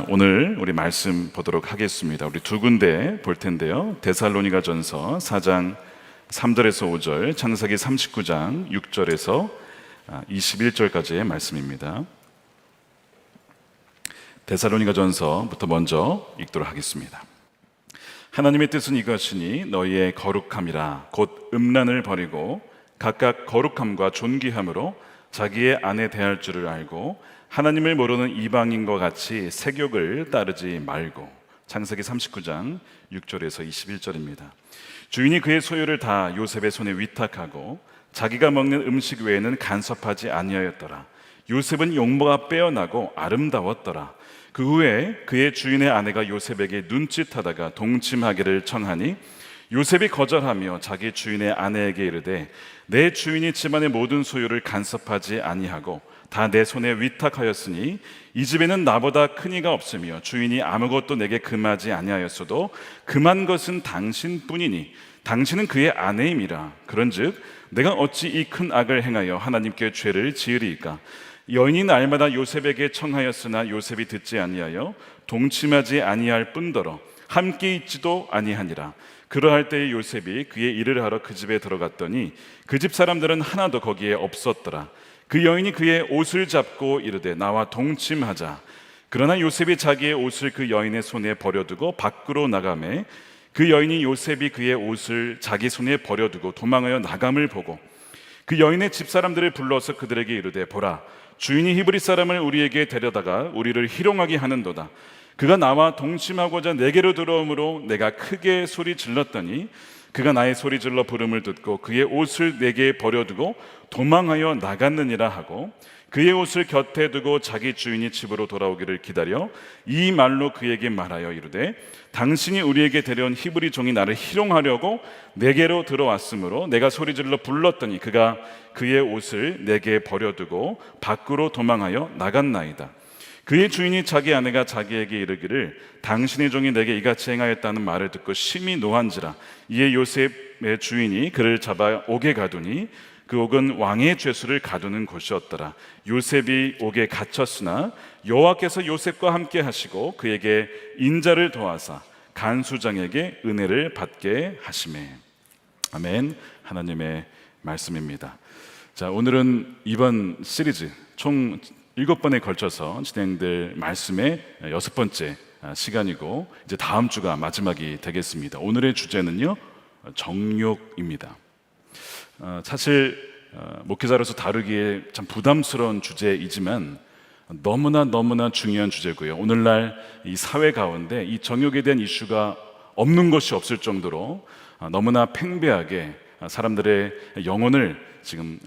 오늘 우리 말씀 보도록 하겠습니다. 우리 두 군데 볼 텐데요. 데살로니가전서 4장 3절에서 5절, 창세기 39장 6절에서 21절까지의 말씀입니다. 데살로니가전서부터 먼저 읽도록 하겠습니다. 하나님의 뜻은 이것이니 너희의 거룩함이라 곧 음란을 버리고 각각 거룩함과 존귀함으로 자기의 아내 대할 줄을 알고 하나님을 모르는 이방인과 같이 세욕을 따르지 말고. 창세기 39장 6절에서 21절입니다. 주인이 그의 소유를 다 요셉의 손에 위탁하고 자기가 먹는 음식 외에는 간섭하지 아니하였더라. 요셉은 용모가 빼어나고 아름다웠더라. 그 후에 그의 주인의 아내가 요셉에게 눈짓하다가 동침하기를 청하니 요셉이 거절하며 자기 주인의 아내에게 이르되 내 주인이 집안의 모든 소유를 간섭하지 아니하고 다 내 손에 위탁하였으니 이 집에는 나보다 큰 이가 없으며 주인이 아무것도 내게 금하지 아니하였어도 금한 것은 당신뿐이니 당신은 그의 아내임이라. 그런즉 내가 어찌 이 큰 악을 행하여 하나님께 죄를 지으리이까. 여인이 날마다 요셉에게 청하였으나 요셉이 듣지 아니하여 동침하지 아니할 뿐더러 함께 있지도 아니하니라. 그러할 때에 요셉이 그의 일을 하러 그 집에 들어갔더니 그 집 사람들은 하나도 거기에 없었더라. 그 여인이 그의 옷을 잡고 이르되 나와 동침하자. 그러나 요셉이 자기의 옷을 그 여인의 손에 버려두고 밖으로 나가매 그 여인이 요셉이 그의 옷을 자기 손에 버려두고 도망하여 나감을 보고 그 여인의 집사람들을 불러서 그들에게 이르되 보라, 주인이 히브리 사람을 우리에게 데려다가 우리를 희롱하게 하는도다. 그가 나와 동침하고자 내게로 들어오므로 내가 크게 소리 질렀더니 그가 나의 소리 질러 부름을 듣고 그의 옷을 내게 버려두고 도망하여 나갔느니라 하고 그의 옷을 곁에 두고 자기 주인이 집으로 돌아오기를 기다려 이 말로 그에게 말하여 이르되 당신이 우리에게 데려온 히브리 종이 나를 희롱하려고 내게로 들어왔으므로 내가 소리 질러 불렀더니 그가 그의 옷을 내게 버려두고 밖으로 도망하여 나갔나이다. 그의 주인이 자기 아내가 자기에게 이르기를 당신의 종이 내게 이같이 행하였다는 말을 듣고 심히 노한지라. 이에 요셉의 주인이 그를 잡아 옥에 가두니 그 옥은 왕의 죄수를 가두는 곳이었더라. 요셉이 옥에 갇혔으나 여호와께서 요셉과 함께 하시고 그에게 인자를 더하사 간수장에게 은혜를 받게 하시매. 아멘. 하나님의 말씀입니다. 자, 오늘은 이번 시리즈 총 7번에 걸쳐서 진행될 말씀의 6번째 시간이고 이제 다음 주가 마지막이 되겠습니다. 오늘의 주제는요, 정욕입니다. 사실 목회자로서 다루기에 참 부담스러운 주제이지만 너무나 중요한 주제고요. 오늘날 이 사회 가운데 이 정욕에 대한 이슈가 없는 것이 없을 정도로 너무나 팽배하게 사람들의 영혼을 지금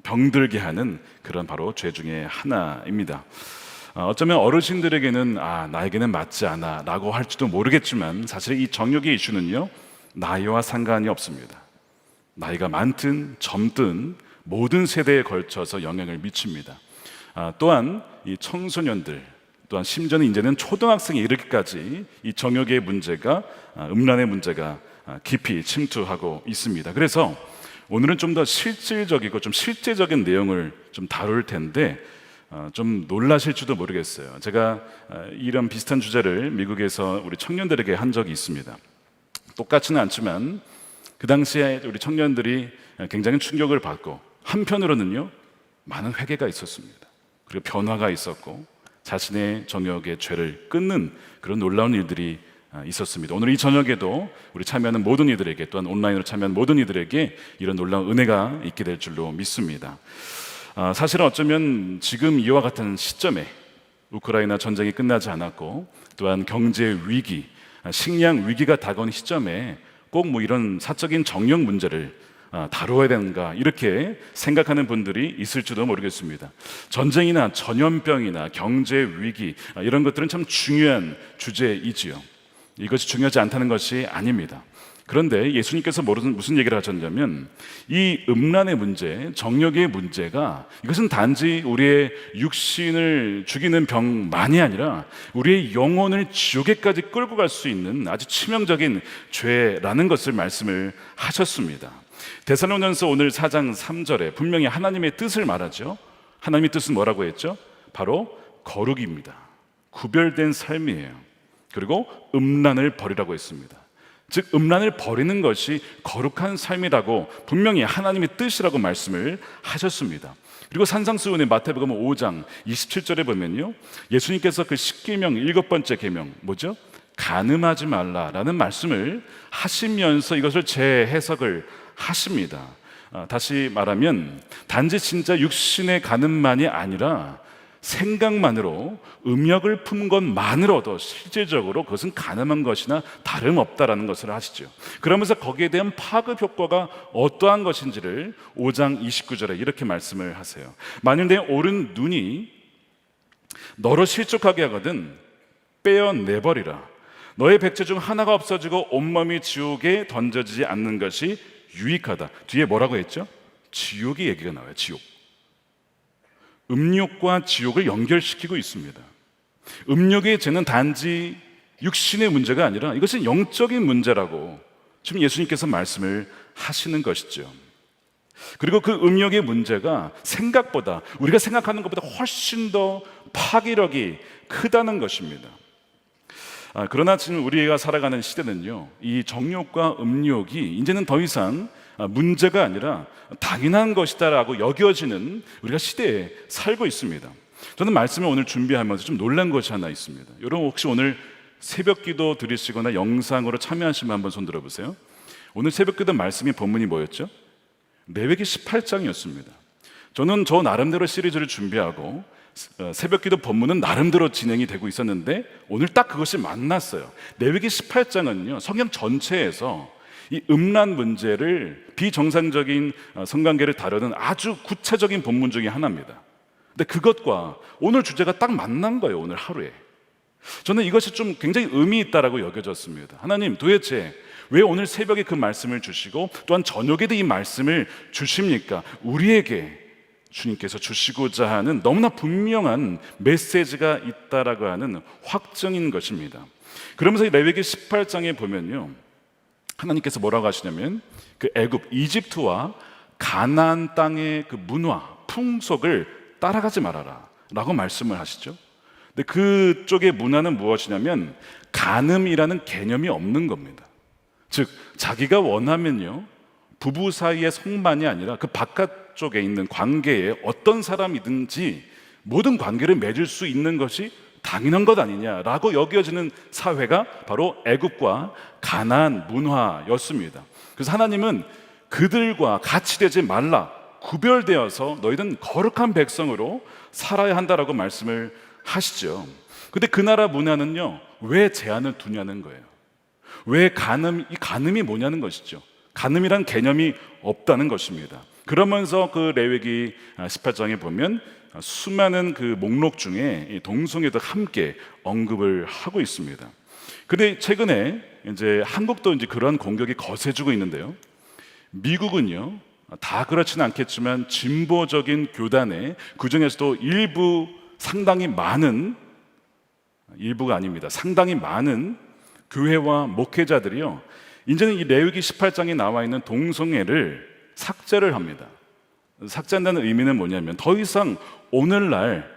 병들게 하는 그런 바로 죄 중에 하나입니다. 어쩌면 어르신들에게는 나에게는 맞지 않아 라고 할지도 모르겠지만 사실 이 정욕의 이슈는요, 나이와 상관이 없습니다. 나이가 많든 젊든 모든 세대에 걸쳐서 영향을 미칩니다. 또한 이 청소년들, 또한 심지어는 이제는 초등학생에 이르기까지 이 정욕의 문제가, 음란의 문제가 깊이 침투하고 있습니다. 그래서 오늘은 좀 더 실질적이고 좀 실제적인 내용을 좀 다룰 텐데 좀 놀라실지도 모르겠어요. 제가 이런 비슷한 주제를 미국에서 우리 청년들에게 한 적이 있습니다. 똑같지는 않지만 그 당시에 우리 청년들이 굉장히 충격을 받고 한편으로는요, 많은 회개가 있었습니다. 그리고 변화가 있었고 자신의 정욕의 죄를 끊는 그런 놀라운 일들이 있었습니다. 오늘 이 저녁에도 우리 참여하는 모든 이들에게, 또한 온라인으로 참여하는 모든 이들에게 이런 놀라운 은혜가 있게 될 줄로 믿습니다. 사실은 어쩌면 지금 이와 같은 시점에 우크라이나 전쟁이 끝나지 않았고 또한 경제 위기, 식량 위기가 다가오는 시점에 꼭 이런 사적인 정욕 문제를 다루어야 되는가 이렇게 생각하는 분들이 있을지도 모르겠습니다. 전쟁이나 전염병이나 경제 위기 이런 것들은 참 중요한 주제이지요. 이것이 중요하지 않다는 것이 아닙니다. 그런데 예수님께서 무슨 얘기를 하셨냐면 이 음란의 문제, 정욕의 문제가 이것은 단지 우리의 육신을 죽이는 병만이 아니라 우리의 영혼을 지옥에까지 끌고 갈 수 있는 아주 치명적인 죄라는 것을 말씀을 하셨습니다. 데살로니가전서 오늘 4장 3절에 분명히 하나님의 뜻을 말하죠. 하나님의 뜻은 뭐라고 했죠? 바로 거룩입니다. 구별된 삶이에요. 그리고 음란을 버리라고 했습니다. 즉 음란을 버리는 것이 거룩한 삶이라고 분명히 하나님의 뜻이라고 말씀을 하셨습니다. 그리고 산상수훈의 마태복음 5장 27절에 보면요, 예수님께서 그 10계명 7번째 계명 뭐죠? 간음하지 말라라는 말씀을 하시면서 이것을 재해석을 하십니다. 다시 말하면 단지 진짜 육신의 간음만이 아니라 생각만으로 음욕을 품 것만으로도 실질적으로 그것은 간음한 것이나 다름없다라는 것을 하시죠. 그러면서 거기에 대한 파급 효과가 어떠한 것인지를 5장 29절에 이렇게 말씀을 하세요. 만일 내 오른 눈이 너로 실족하게 하거든 빼어내버리라. 너의 백체 중 하나가 없어지고 온몸이 지옥에 던져지지 않는 것이 유익하다. 뒤에 뭐라고 했죠? 지옥의 얘기가 나와요. 지옥. 음욕과 지옥을 연결시키고 있습니다. 음욕의 죄는 단지 육신의 문제가 아니라 이것은 영적인 문제라고 지금 예수님께서 말씀을 하시는 것이죠. 그리고 그 음욕의 문제가 생각보다, 우리가 생각하는 것보다 훨씬 더 파괴력이 크다는 것입니다. 그러나 지금 우리가 살아가는 시대는요, 이 정욕과 음욕이 이제는 더 이상 문제가 아니라 당연한 것이다라고 여겨지는 우리가 시대에 살고 있습니다. 저는 말씀을 오늘 준비하면서 좀 놀란 것이 하나 있습니다. 여러분 혹시 오늘 새벽기도 드리시거나 영상으로 참여하시면 한번 손 들어보세요. 오늘 새벽기도 말씀의 본문이 뭐였죠? 레위기 18장이었습니다. 저는 저 나름대로 시리즈를 준비하고 새벽기도 본문은 나름대로 진행이 되고 있었는데 오늘 딱 그것이 만났어요. 레위기 18장은요, 성경 전체에서 이 음란 문제를 비정상적인 성관계를 다루는 아주 구체적인 본문 중에 하나입니다. 근데 그것과 오늘 주제가 딱 만난 거예요. 오늘 하루에. 저는 이것이 좀 굉장히 의미 있다라고 여겨졌습니다. 하나님 도대체 왜 오늘 새벽에 그 말씀을 주시고 또한 저녁에도 이 말씀을 주십니까? 우리에게 주님께서 주시고자 하는 너무나 분명한 메시지가 있다라고 하는 확정인 것입니다. 그러면서 레위기 18장에 보면요, 하나님께서 뭐라고 하시냐면 그 애굽, 이집트와 가나안 땅의 그 문화, 풍속을 따라가지 말아라 라고 말씀을 하시죠. 근데 그쪽의 문화는 무엇이냐면 간음이라는 개념이 없는 겁니다. 즉 자기가 원하면요, 부부 사이의 성만이 아니라 그 바깥쪽에 있는 관계에 어떤 사람이든지 모든 관계를 맺을 수 있는 것이 당연한 것 아니냐라고 여겨지는 사회가 바로 애굽과 가나안 문화였습니다. 그래서 하나님은 그들과 같이 되지 말라, 구별되어서 너희는 거룩한 백성으로 살아야 한다라고 말씀을 하시죠. 근데 그 나라 문화는요, 왜 제한을 두냐는 거예요. 왜 이 간음이 뭐냐는 것이죠. 간음이란 개념이 없다는 것입니다. 그러면서 그 레위기 18장에 보면 수많은 그 목록 중에 동성애도 함께 언급을 하고 있습니다. 근데 최근에 이제 한국도 이제 그러한 공격이 거세지고 있는데요. 미국은요, 다 그렇지는 않겠지만 진보적인 교단에 그 중에서도 일부 상당히 많은, 일부가 아닙니다, 상당히 많은 교회와 목회자들이요, 이제는 이 레위기 18장에 나와 있는 동성애를 삭제를 합니다. 삭제한다는 의미는 뭐냐면 더 이상 오늘날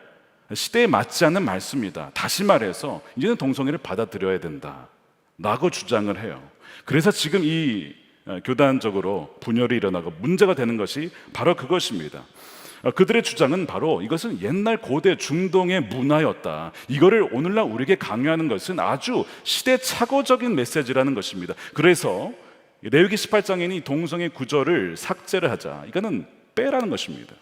시대에 맞지 않는 말씀이다, 다시 말해서 이제는 동성애를 받아들여야 된다 라고 주장을 해요. 그래서 지금 이 교단적으로 분열이 일어나고 문제가 되는 것이 바로 그것입니다. 그들의 주장은 바로 이것은 옛날 고대 중동의 문화였다, 이거를 오늘날 우리에게 강요하는 것은 아주 시대착오적인 메시지라는 것입니다. 그래서 레위기 18장에는 이 동성애 구절을 삭제를 하자, 이거는 빼라는 것입니다.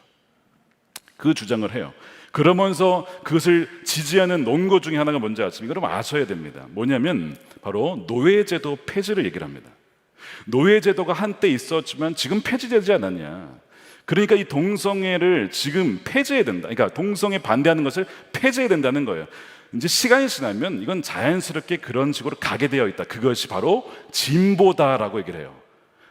그 주장을 해요. 그러면서 그것을 지지하는 논거 중에 하나가 뭔지 아십니까? 여러분 아셔야 됩니다. 뭐냐면 바로 노예제도 폐지를 얘기를 합니다. 노예제도가 한때 있었지만 지금 폐지되지 않았냐, 그러니까 이 동성애를 지금 폐지해야 된다, 그러니까 동성애 반대하는 것을 폐지해야 된다는 거예요. 이제 시간이 지나면 이건 자연스럽게 그런 식으로 가게 되어 있다, 그것이 바로 진보다라고 얘기를 해요.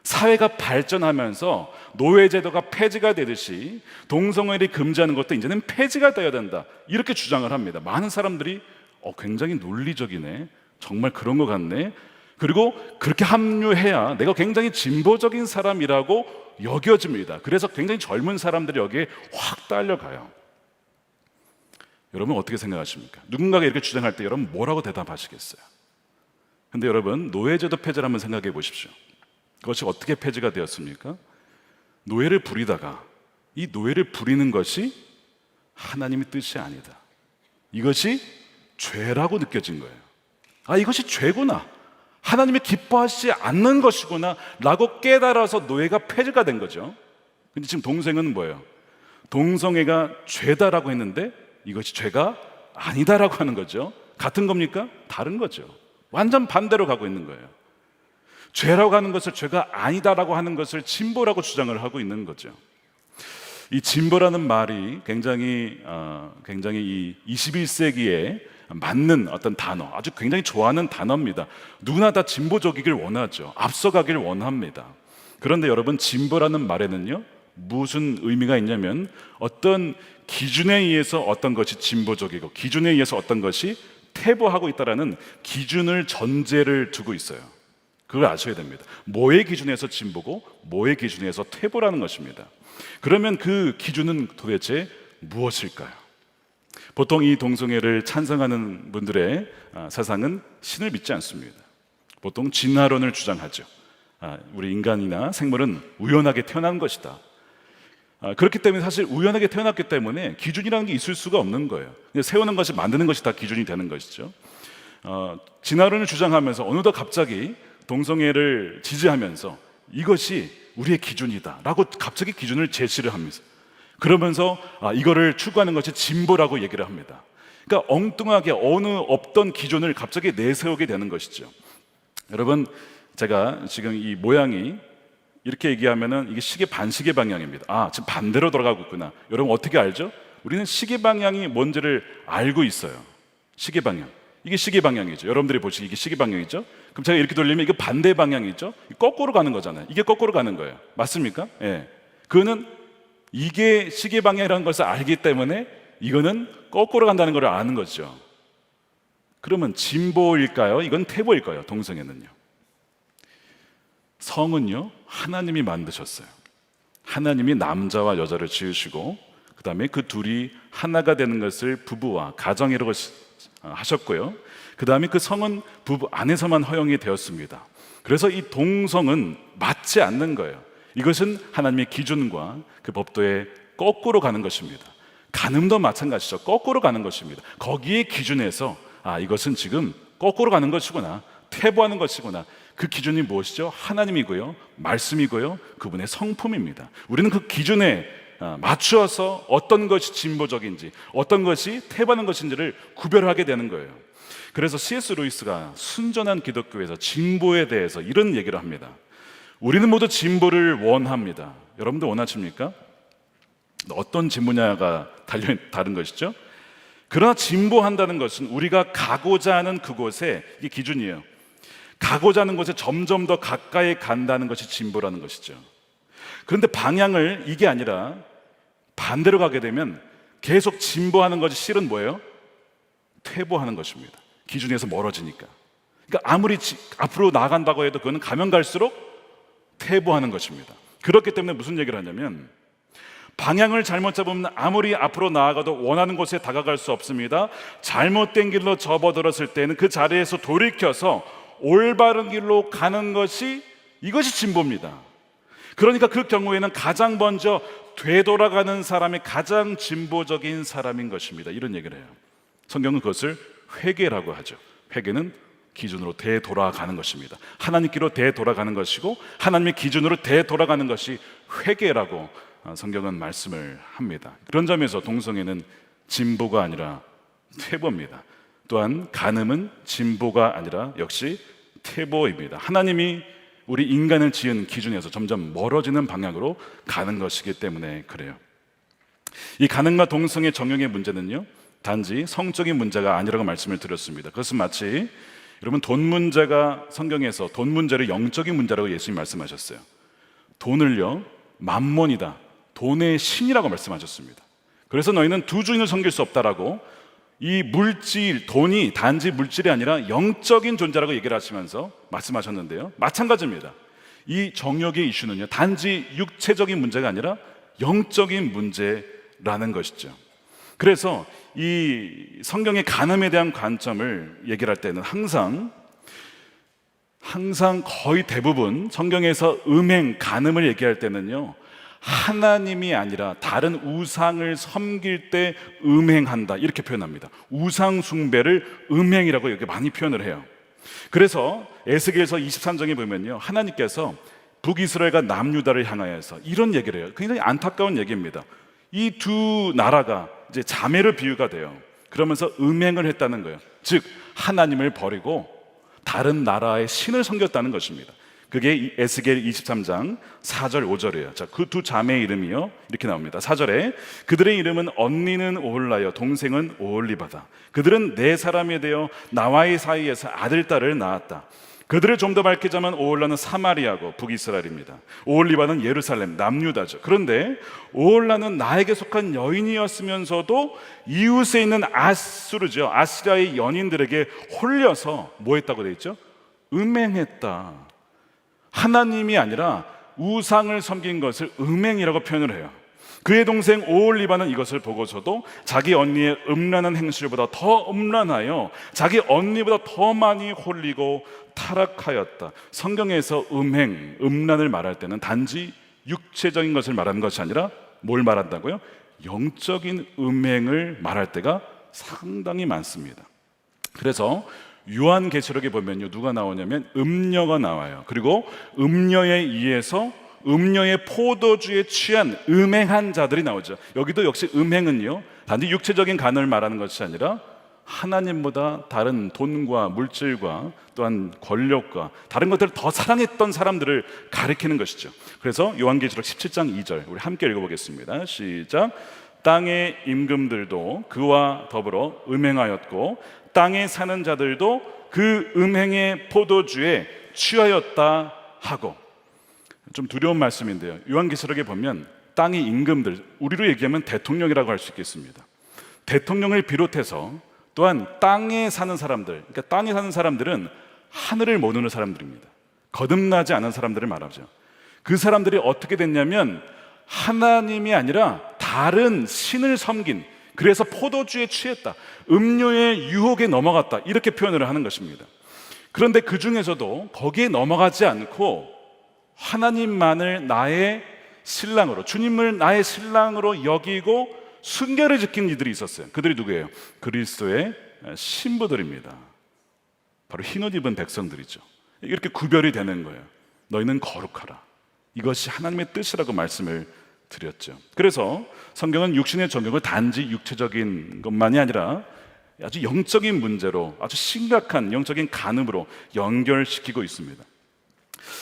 사회가 발전하면서 노예제도가 폐지가 되듯이 동성애를 금지하는 것도 이제는 폐지가 되어야 된다, 이렇게 주장을 합니다. 많은 사람들이 굉장히 논리적이네, 정말 그런 것 같네, 그리고 그렇게 합류해야 내가 굉장히 진보적인 사람이라고 여겨집니다. 그래서 굉장히 젊은 사람들이 여기에 확 딸려가요. 여러분 어떻게 생각하십니까? 누군가가 이렇게 주장할 때 여러분 뭐라고 대답하시겠어요? 근데 여러분 노예제도 폐지를 한번 생각해 보십시오. 그것이 어떻게 폐지가 되었습니까? 노예를 부리다가 이 노예를 부리는 것이 하나님의 뜻이 아니다, 이것이 죄라고 느껴진 거예요. 아, 이것이 죄구나, 하나님이 기뻐하시지 않는 것이구나 라고 깨달아서 노예가 폐지가 된 거죠. 근데 지금 동성애는 뭐예요? 동성애가 죄다라고 했는데 이것이 죄가 아니다라고 하는 거죠. 같은 겁니까? 다른 거죠. 완전 반대로 가고 있는 거예요. 죄라고 하는 것을 죄가 아니다라고 하는 것을 진보라고 주장을 하고 있는 거죠. 이 진보라는 말이 굉장히 이 21세기에 맞는 어떤 단어, 아주 굉장히 좋아하는 단어입니다. 누구나 다 진보적이길 원하죠. 앞서가길 원합니다. 그런데 여러분, 진보라는 말에는요 무슨 의미가 있냐면 어떤 기준에 의해서 어떤 것이 진보적이고 기준에 의해서 어떤 것이 퇴보하고 있다라는 기준을 전제를 두고 있어요. 그걸 아셔야 됩니다. 뭐의 기준에서 진보고 뭐의 기준에서 퇴보라는 것입니다. 그러면 그 기준은 도대체 무엇일까요? 보통 이 동성애를 찬성하는 분들의 사상은 신을 믿지 않습니다. 보통 진화론을 주장하죠. 우리 인간이나 생물은 우연하게 태어난 것이다. 그렇기 때문에 사실 우연하게 태어났기 때문에 기준이라는 게 있을 수가 없는 거예요. 세우는 것이 만드는 것이 다 기준이 되는 것이죠. 진화론을 주장하면서 어느덧 갑자기 동성애를 지지하면서 이것이 우리의 기준이다 라고 갑자기 기준을 제시를 합니다. 그러면서 이거를 추구하는 것이 진보라고 얘기를 합니다. 그러니까 엉뚱하게 어느 없던 기준을 갑자기 내세우게 되는 것이죠. 여러분, 제가 지금 이 모양이 이렇게 얘기하면은 이게 시계 반시계 방향입니다. 지금 반대로 돌아가고 있구나. 여러분 어떻게 알죠? 우리는 시계 방향이 뭔지를 알고 있어요. 시계 방향, 이게 시계 방향이죠. 여러분들이 보시기 이게 시계 방향이죠. 그럼 제가 이렇게 돌리면 이게 반대 방향이죠. 거꾸로 가는 거잖아요. 이게 거꾸로 가는 거예요. 맞습니까? 예. 그거는 이게 시계 방향이라는 것을 알기 때문에 이거는 거꾸로 간다는 걸 아는 거죠. 그러면 진보일까요? 이건 퇴보일까요? 동성애는요. 성은요 하나님이 만드셨어요. 하나님이 남자와 여자를 지으시고 그 다음에 그 둘이 하나가 되는 것을 부부와 가정이라고 하셨고요. 그 다음에 그 성은 부부 안에서만 허용이 되었습니다. 그래서 이 동성은 맞지 않는 거예요. 이것은 하나님의 기준과 그 법도에 거꾸로 가는 것입니다. 간음도 마찬가지죠. 거꾸로 가는 것입니다. 거기에 기준에서 이것은 지금 거꾸로 가는 것이구나, 퇴보하는 것이구나. 그 기준이 무엇이죠? 하나님이고요, 말씀이고요, 그분의 성품입니다. 우리는 그 기준에 맞추어서 어떤 것이 진보적인지 어떤 것이 퇴보하는 것인지를 구별하게 되는 거예요. 그래서 C.S. 루이스가 순전한 기독교에서 진보에 대해서 이런 얘기를 합니다. 우리는 모두 진보를 원합니다. 여러분도 원하십니까? 어떤 진보냐가 다른 것이죠. 그러나 진보한다는 것은 우리가 가고자 하는 그곳에, 이게 기준이에요. 가고자 하는 곳에 점점 더 가까이 간다는 것이 진보라는 것이죠. 그런데 방향을 이게 아니라 반대로 가게 되면 계속 진보하는 것이 실은 뭐예요? 퇴보하는 것입니다. 기준에서 멀어지니까. 그러니까 아무리 앞으로 나아간다고 해도 그거는 가면 갈수록 퇴보하는 것입니다. 그렇기 때문에 무슨 얘기를 하냐면 방향을 잘못 잡으면 아무리 앞으로 나아가도 원하는 곳에 다가갈 수 없습니다. 잘못된 길로 접어들었을 때는 그 자리에서 돌이켜서 올바른 길로 가는 것이, 이것이 진보입니다. 그러니까 그 경우에는 가장 먼저 되돌아가는 사람이 가장 진보적인 사람인 것입니다. 이런 얘기를 해요. 성경은 그것을 회개라고 하죠. 회개는 기준으로 되돌아가는 것입니다. 하나님께로 되돌아가는 것이고 하나님의 기준으로 되돌아가는 것이 회개라고 성경은 말씀을 합니다. 그런 점에서 동성애는 진보가 아니라 퇴보입니다. 또한 간음은 진보가 아니라 역시 퇴보입니다. 하나님이 우리 인간을 지은 기준에서 점점 멀어지는 방향으로 가는 것이기 때문에 그래요. 이 간음과 동성애 정형의 문제는요 단지 성적인 문제가 아니라고 말씀을 드렸습니다. 그것은 마치 여러분 돈 문제가 성경에서 돈 문제를 영적인 문제라고 예수님이 말씀하셨어요. 돈을요 만몬이다, 돈의 신이라고 말씀하셨습니다. 그래서 너희는 두 주인을 섬길 수 없다라고 이 물질, 돈이 단지 물질이 아니라 영적인 존재라고 얘기를 하시면서 말씀하셨는데요, 마찬가지입니다. 이 정욕의 이슈는요 단지 육체적인 문제가 아니라 영적인 문제라는 것이죠. 그래서 이 성경의 간음에 대한 관점을 얘기를 할 때는 항상 거의 대부분 성경에서 음행, 간음을 얘기할 때는요, 하나님이 아니라 다른 우상을 섬길 때 음행한다 이렇게 표현합니다. 우상 숭배를 음행이라고 이렇게 많이 표현을 해요. 그래서 에스겔서 23장에 보면요, 하나님께서 북이스라엘과 남유다를 향하여서 이런 얘기를 해요. 굉장히 안타까운 얘기입니다. 이 두 나라가 이제 자매를 비유가 돼요. 그러면서 음행을 했다는 거예요. 즉 하나님을 버리고 다른 나라의 신을 섬겼다는 것입니다. 그게 에스겔 23장 4절 5절이에요. 자, 그 두 자매의 이름이요 이렇게 나옵니다. 4절에 그들의 이름은 언니는 오홀라요 동생은 오홀리바다. 그들은 내 사람이 되어 나와의 사이에서 아들 딸을 낳았다. 그들을 좀 더 밝히자면 오홀라는 사마리아고 북이스라엘입니다. 오홀리바는 예루살렘 남유다죠. 그런데 오홀라는 나에게 속한 여인이었으면서도 이웃에 있는 아수르죠, 아시리아의 연인들에게 홀려서 뭐 했다고 되어 있죠? 음행했다. 하나님이 아니라 우상을 섬긴 것을 음행이라고 표현을 해요. 그의 동생 오홀리바는 이것을 보고서도 자기 언니의 음란한 행실보다 더 음란하여 자기 언니보다 더 많이 홀리고 타락하였다. 성경에서 음행, 음란을 말할 때는 단지 육체적인 것을 말하는 것이 아니라 뭘 말한다고요? 영적인 음행을 말할 때가 상당히 많습니다. 그래서 요한계시록에 보면요, 누가 나오냐면 음녀가 나와요. 그리고 음녀에 의해서 음녀의 포도주에 취한 음행한 자들이 나오죠. 여기도 역시 음행은요, 단지 육체적인 간을 말하는 것이 아니라 하나님보다 다른 돈과 물질과 또한 권력과 다른 것들을 더 사랑했던 사람들을 가리키는 것이죠. 그래서 요한계시록 17장 2절 우리 함께 읽어보겠습니다. 시작. 땅의 임금들도 그와 더불어 음행하였고 땅에 사는 자들도 그 음행의 포도주에 취하였다 하고. 좀 두려운 말씀인데요, 요한계시록에 보면 땅의 임금들, 우리로 얘기하면 대통령이라고 할 수 있겠습니다. 대통령을 비롯해서 또한 땅에 사는 사람들, 그러니까 땅에 사는 사람들은 하늘을 모르는 사람들입니다. 거듭나지 않은 사람들을 말하죠. 그 사람들이 어떻게 됐냐면 하나님이 아니라 다른 신을 섬긴, 그래서 포도주에 취했다, 음료의 유혹에 넘어갔다, 이렇게 표현을 하는 것입니다. 그런데 그 중에서도 거기에 넘어가지 않고 하나님만을 나의 신랑으로, 주님을 나의 신랑으로 여기고 순결을 지킨 이들이 있었어요. 그들이 누구예요? 그리스도의 신부들입니다. 바로 흰옷 입은 백성들이죠. 이렇게 구별이 되는 거예요. 너희는 거룩하라, 이것이 하나님의 뜻이라고 말씀을 드렸죠. 그래서 성경은 육신의 정욕을 단지 육체적인 것만이 아니라 아주 영적인 문제로, 아주 심각한 영적인 간음으로 연결시키고 있습니다.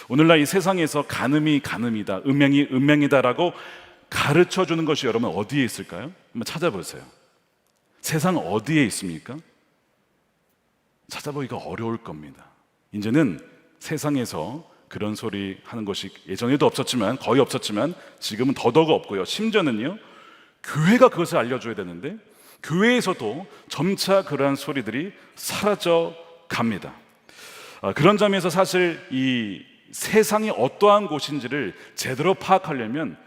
오늘날 이 세상에서 간음이 간음이다, 음행이 음행이다라고 가르쳐주는 것이 여러분 어디에 있을까요? 한번 찾아보세요. 세상 어디에 있습니까? 찾아보기가 어려울 겁니다. 이제는 세상에서 그런 소리 하는 것이 예전에도 없었지만, 거의 없었지만 지금은 더더욱 없고요. 심지어는요, 교회가 그것을 알려줘야 되는데 교회에서도 점차 그러한 소리들이 사라져 갑니다. 그런 점에서 사실 이 세상이 어떠한 곳인지를 제대로 파악하려면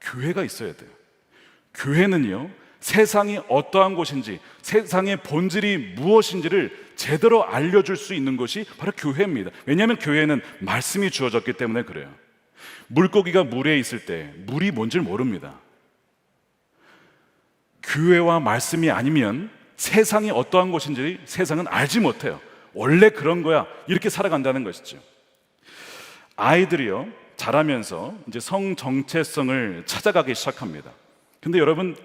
교회가 있어야 돼요. 교회는요, 세상이 어떠한 곳인지, 세상의 본질이 무엇인지를 제대로 알려줄 수 있는 것이 바로 교회입니다. 왜냐하면 교회는 말씀이 주어졌기 때문에 그래요. 물고기가 물에 있을 때 물이 뭔지를 모릅니다. 교회와 말씀이 아니면 세상이 어떠한 곳인지 세상은 알지 못해요. 원래 그런 거야, 이렇게 살아간다는 것이죠. 아이들이요, 자라면서 이제 성 정체성을 찾아가기 시작합니다. 근데 여러분,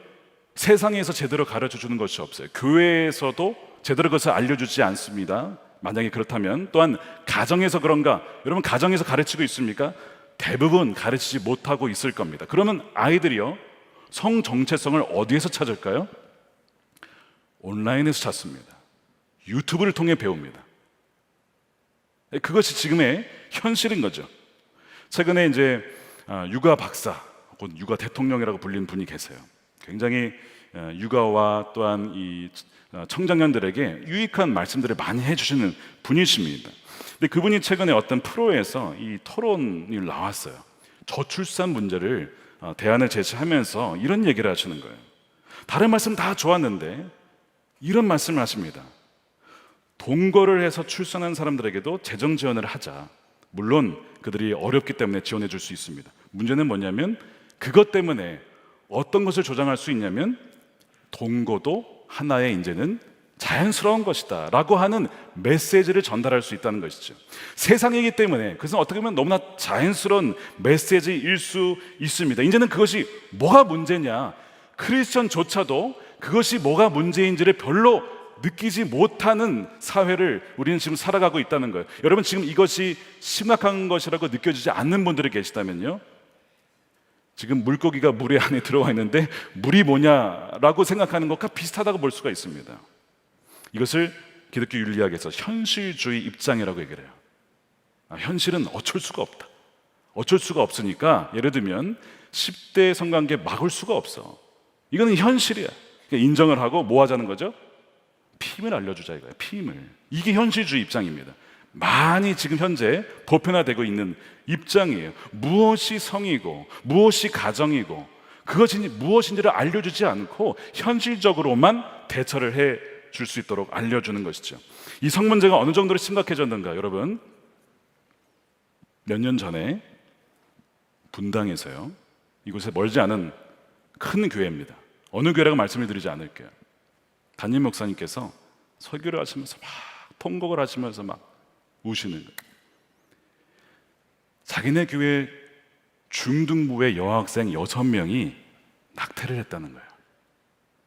세상에서 제대로 가르쳐 주는 것이 없어요. 교회에서도 제대로 그것을 알려주지 않습니다. 만약에 그렇다면 또한 가정에서 그런가? 여러분, 가정에서 가르치고 있습니까? 대부분 가르치지 못하고 있을 겁니다. 그러면 아이들이요, 성 정체성을 어디에서 찾을까요? 온라인에서 찾습니다. 유튜브를 통해 배웁니다. 그것이 지금의 현실인 거죠. 최근에 이제 육아 박사, 곧 육아 대통령이라고 불리는 분이 계세요. 굉장히 육아와 또한 이 청장년들에게 유익한 말씀들을 많이 해주시는 분이십니다. 근데 그분이 최근에 어떤 프로에서 이 토론이 나왔어요. 저출산 문제를 대안을 제시하면서 이런 얘기를 하시는 거예요. 다른 말씀 다 좋았는데 이런 말씀을 하십니다. 동거를 해서 출산한 사람들에게도 재정 지원을 하자. 물론 그들이 어렵기 때문에 지원해 줄 수 있습니다. 문제는 뭐냐면 그것 때문에 어떤 것을 조장할 수 있냐면 동거도 하나의 이제는 자연스러운 것이다 라고 하는 메시지를 전달할 수 있다는 것이죠. 세상이기 때문에 그것은 어떻게 보면 너무나 자연스러운 메시지일 수 있습니다. 이제는 그것이 뭐가 문제냐, 크리스천조차도 그것이 뭐가 문제인지를 별로 느끼지 못하는 사회를 우리는 지금 살아가고 있다는 거예요. 여러분, 지금 이것이 심각한 것이라고 느껴지지 않는 분들이 계시다면요, 지금 물고기가 물에 안에 들어와 있는데 물이 뭐냐라고 생각하는 것과 비슷하다고 볼 수가 있습니다. 이것을 기독교 윤리학에서 현실주의 입장이라고 얘기를 해요. 현실은 어쩔 수가 없다. 어쩔 수가 없으니까 예를 들면 10대 성관계 막을 수가 없어. 이거는 현실이야. 그러니까 인정을 하고 뭐 하자는 거죠? 피임을 알려주자 이거예요. 피임을. 이게 현실주의 입장입니다. 많이 지금 현재 보편화되고 있는 입장이에요. 무엇이 성이고 무엇이 가정이고 그것이 무엇인지를 알려주지 않고 현실적으로만 대처를 해 줄 수 있도록 알려주는 것이죠. 이 성 문제가 어느 정도로 심각해졌는가, 여러분? 몇 년 전에 분당에서요, 이곳에 멀지 않은 큰 교회입니다. 어느 교회라고 말씀을 드리지 않을게요. 담임 목사님께서 설교를 하시면서 막 통곡을 하시면서 막 우시는 거예요. 자기네 교회 중등부의 여학생 6명이 낙태를 했다는 거예요.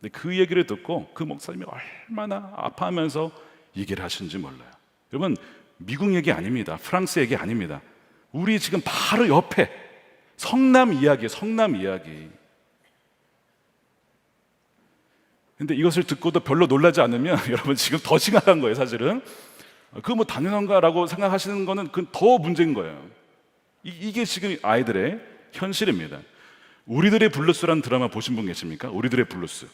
근데 그 얘기를 듣고 그 목사님이 얼마나 아파하면서 얘기를 하시는지 몰라요. 여러분, 미국 얘기 아닙니다. 프랑스 얘기 아닙니다. 우리 지금 바로 옆에 성남 이야기예요. 성남 이야기. 근데 이것을 듣고도 별로 놀라지 않으면 여러분 지금 더 심각한 거예요. 사실은 그거 뭐 당연한가라고 생각하시는 거는 그건 더 문제인 거예요. 이게 지금 아이들의 현실입니다. 우리들의 블루스라는 드라마 보신 분 계십니까? 우리들의 블루스.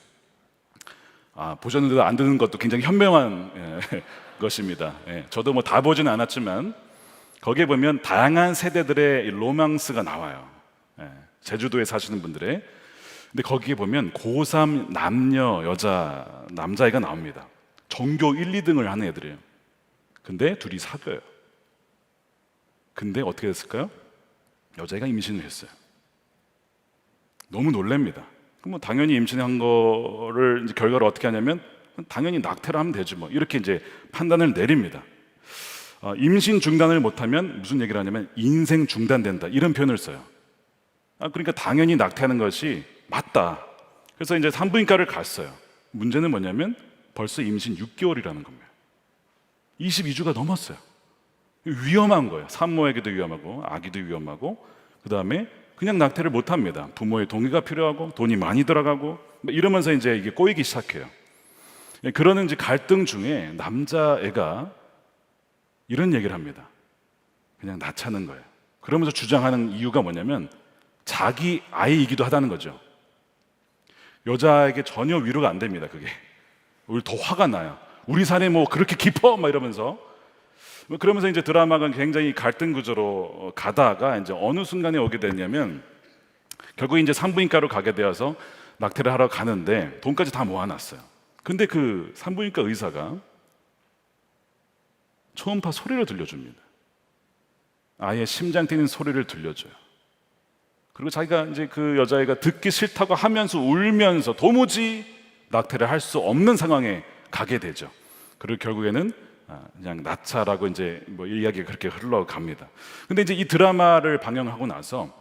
보셨는데도 안 듣는 것도 굉장히 현명한 것입니다. 저도 뭐 다 보지는 않았지만 거기에 보면 다양한 세대들의 로망스가 나와요. 제주도에 사시는 분들의. 근데 거기에 보면 고3 남자아이가 나옵니다. 전교 1, 2등을 하는 애들이에요. 근데 둘이 사귀어요. 근데 어떻게 됐을까요? 여자애가 임신을 했어요. 너무 놀랍니다. 그럼 뭐 당연히 임신한 거를 이제 결과를 어떻게 하냐면 당연히 낙태를 하면 되지 뭐 이렇게 이제 판단을 내립니다. 임신 중단을 못하면 무슨 얘기를 하냐면 인생 중단된다 이런 표현을 써요. 그러니까 당연히 낙태하는 것이 맞다. 그래서 이제 산부인과를 갔어요. 문제는 뭐냐면 벌써 임신 6개월이라는 겁니다. 22주가 넘었어요. 위험한 거예요. 산모에게도 위험하고 아기도 위험하고 그 다음에 그냥 낙태를 못합니다. 부모의 동의가 필요하고 돈이 많이 들어가고 이러면서 이제 이게 꼬이기 시작해요. 그러는 이제 갈등 중에 남자애가 이런 얘기를 합니다. 그냥 낳자는 거예요. 그러면서 주장하는 이유가 뭐냐면 자기 아이이기도 하다는 거죠. 여자에게 전혀 위로가 안 됩니다. 그게 오히려 더 화가 나요. 우리 산에 뭐 그렇게 깊어? 막 이러면서 그러면서 이제 드라마가 굉장히 갈등 구조로 가다가 이제 어느 순간에 오게 됐냐면 결국 이제 산부인과로 가게 되어서 낙태를 하러 가는데 돈까지 다 모아놨어요. 근데 그 산부인과 의사가 초음파 소리를 들려줍니다. 아예 심장 뛰는 소리를 들려줘요. 그리고 자기가 이제 그 여자애가 듣기 싫다고 하면서 울면서 도무지 낙태를 할 수 없는 상황에 가게 되죠. 그리고 결국에는 그냥 낳자라고 이제 뭐 이야기가 그렇게 흘러갑니다. 근데 이제 이 드라마를 방영하고 나서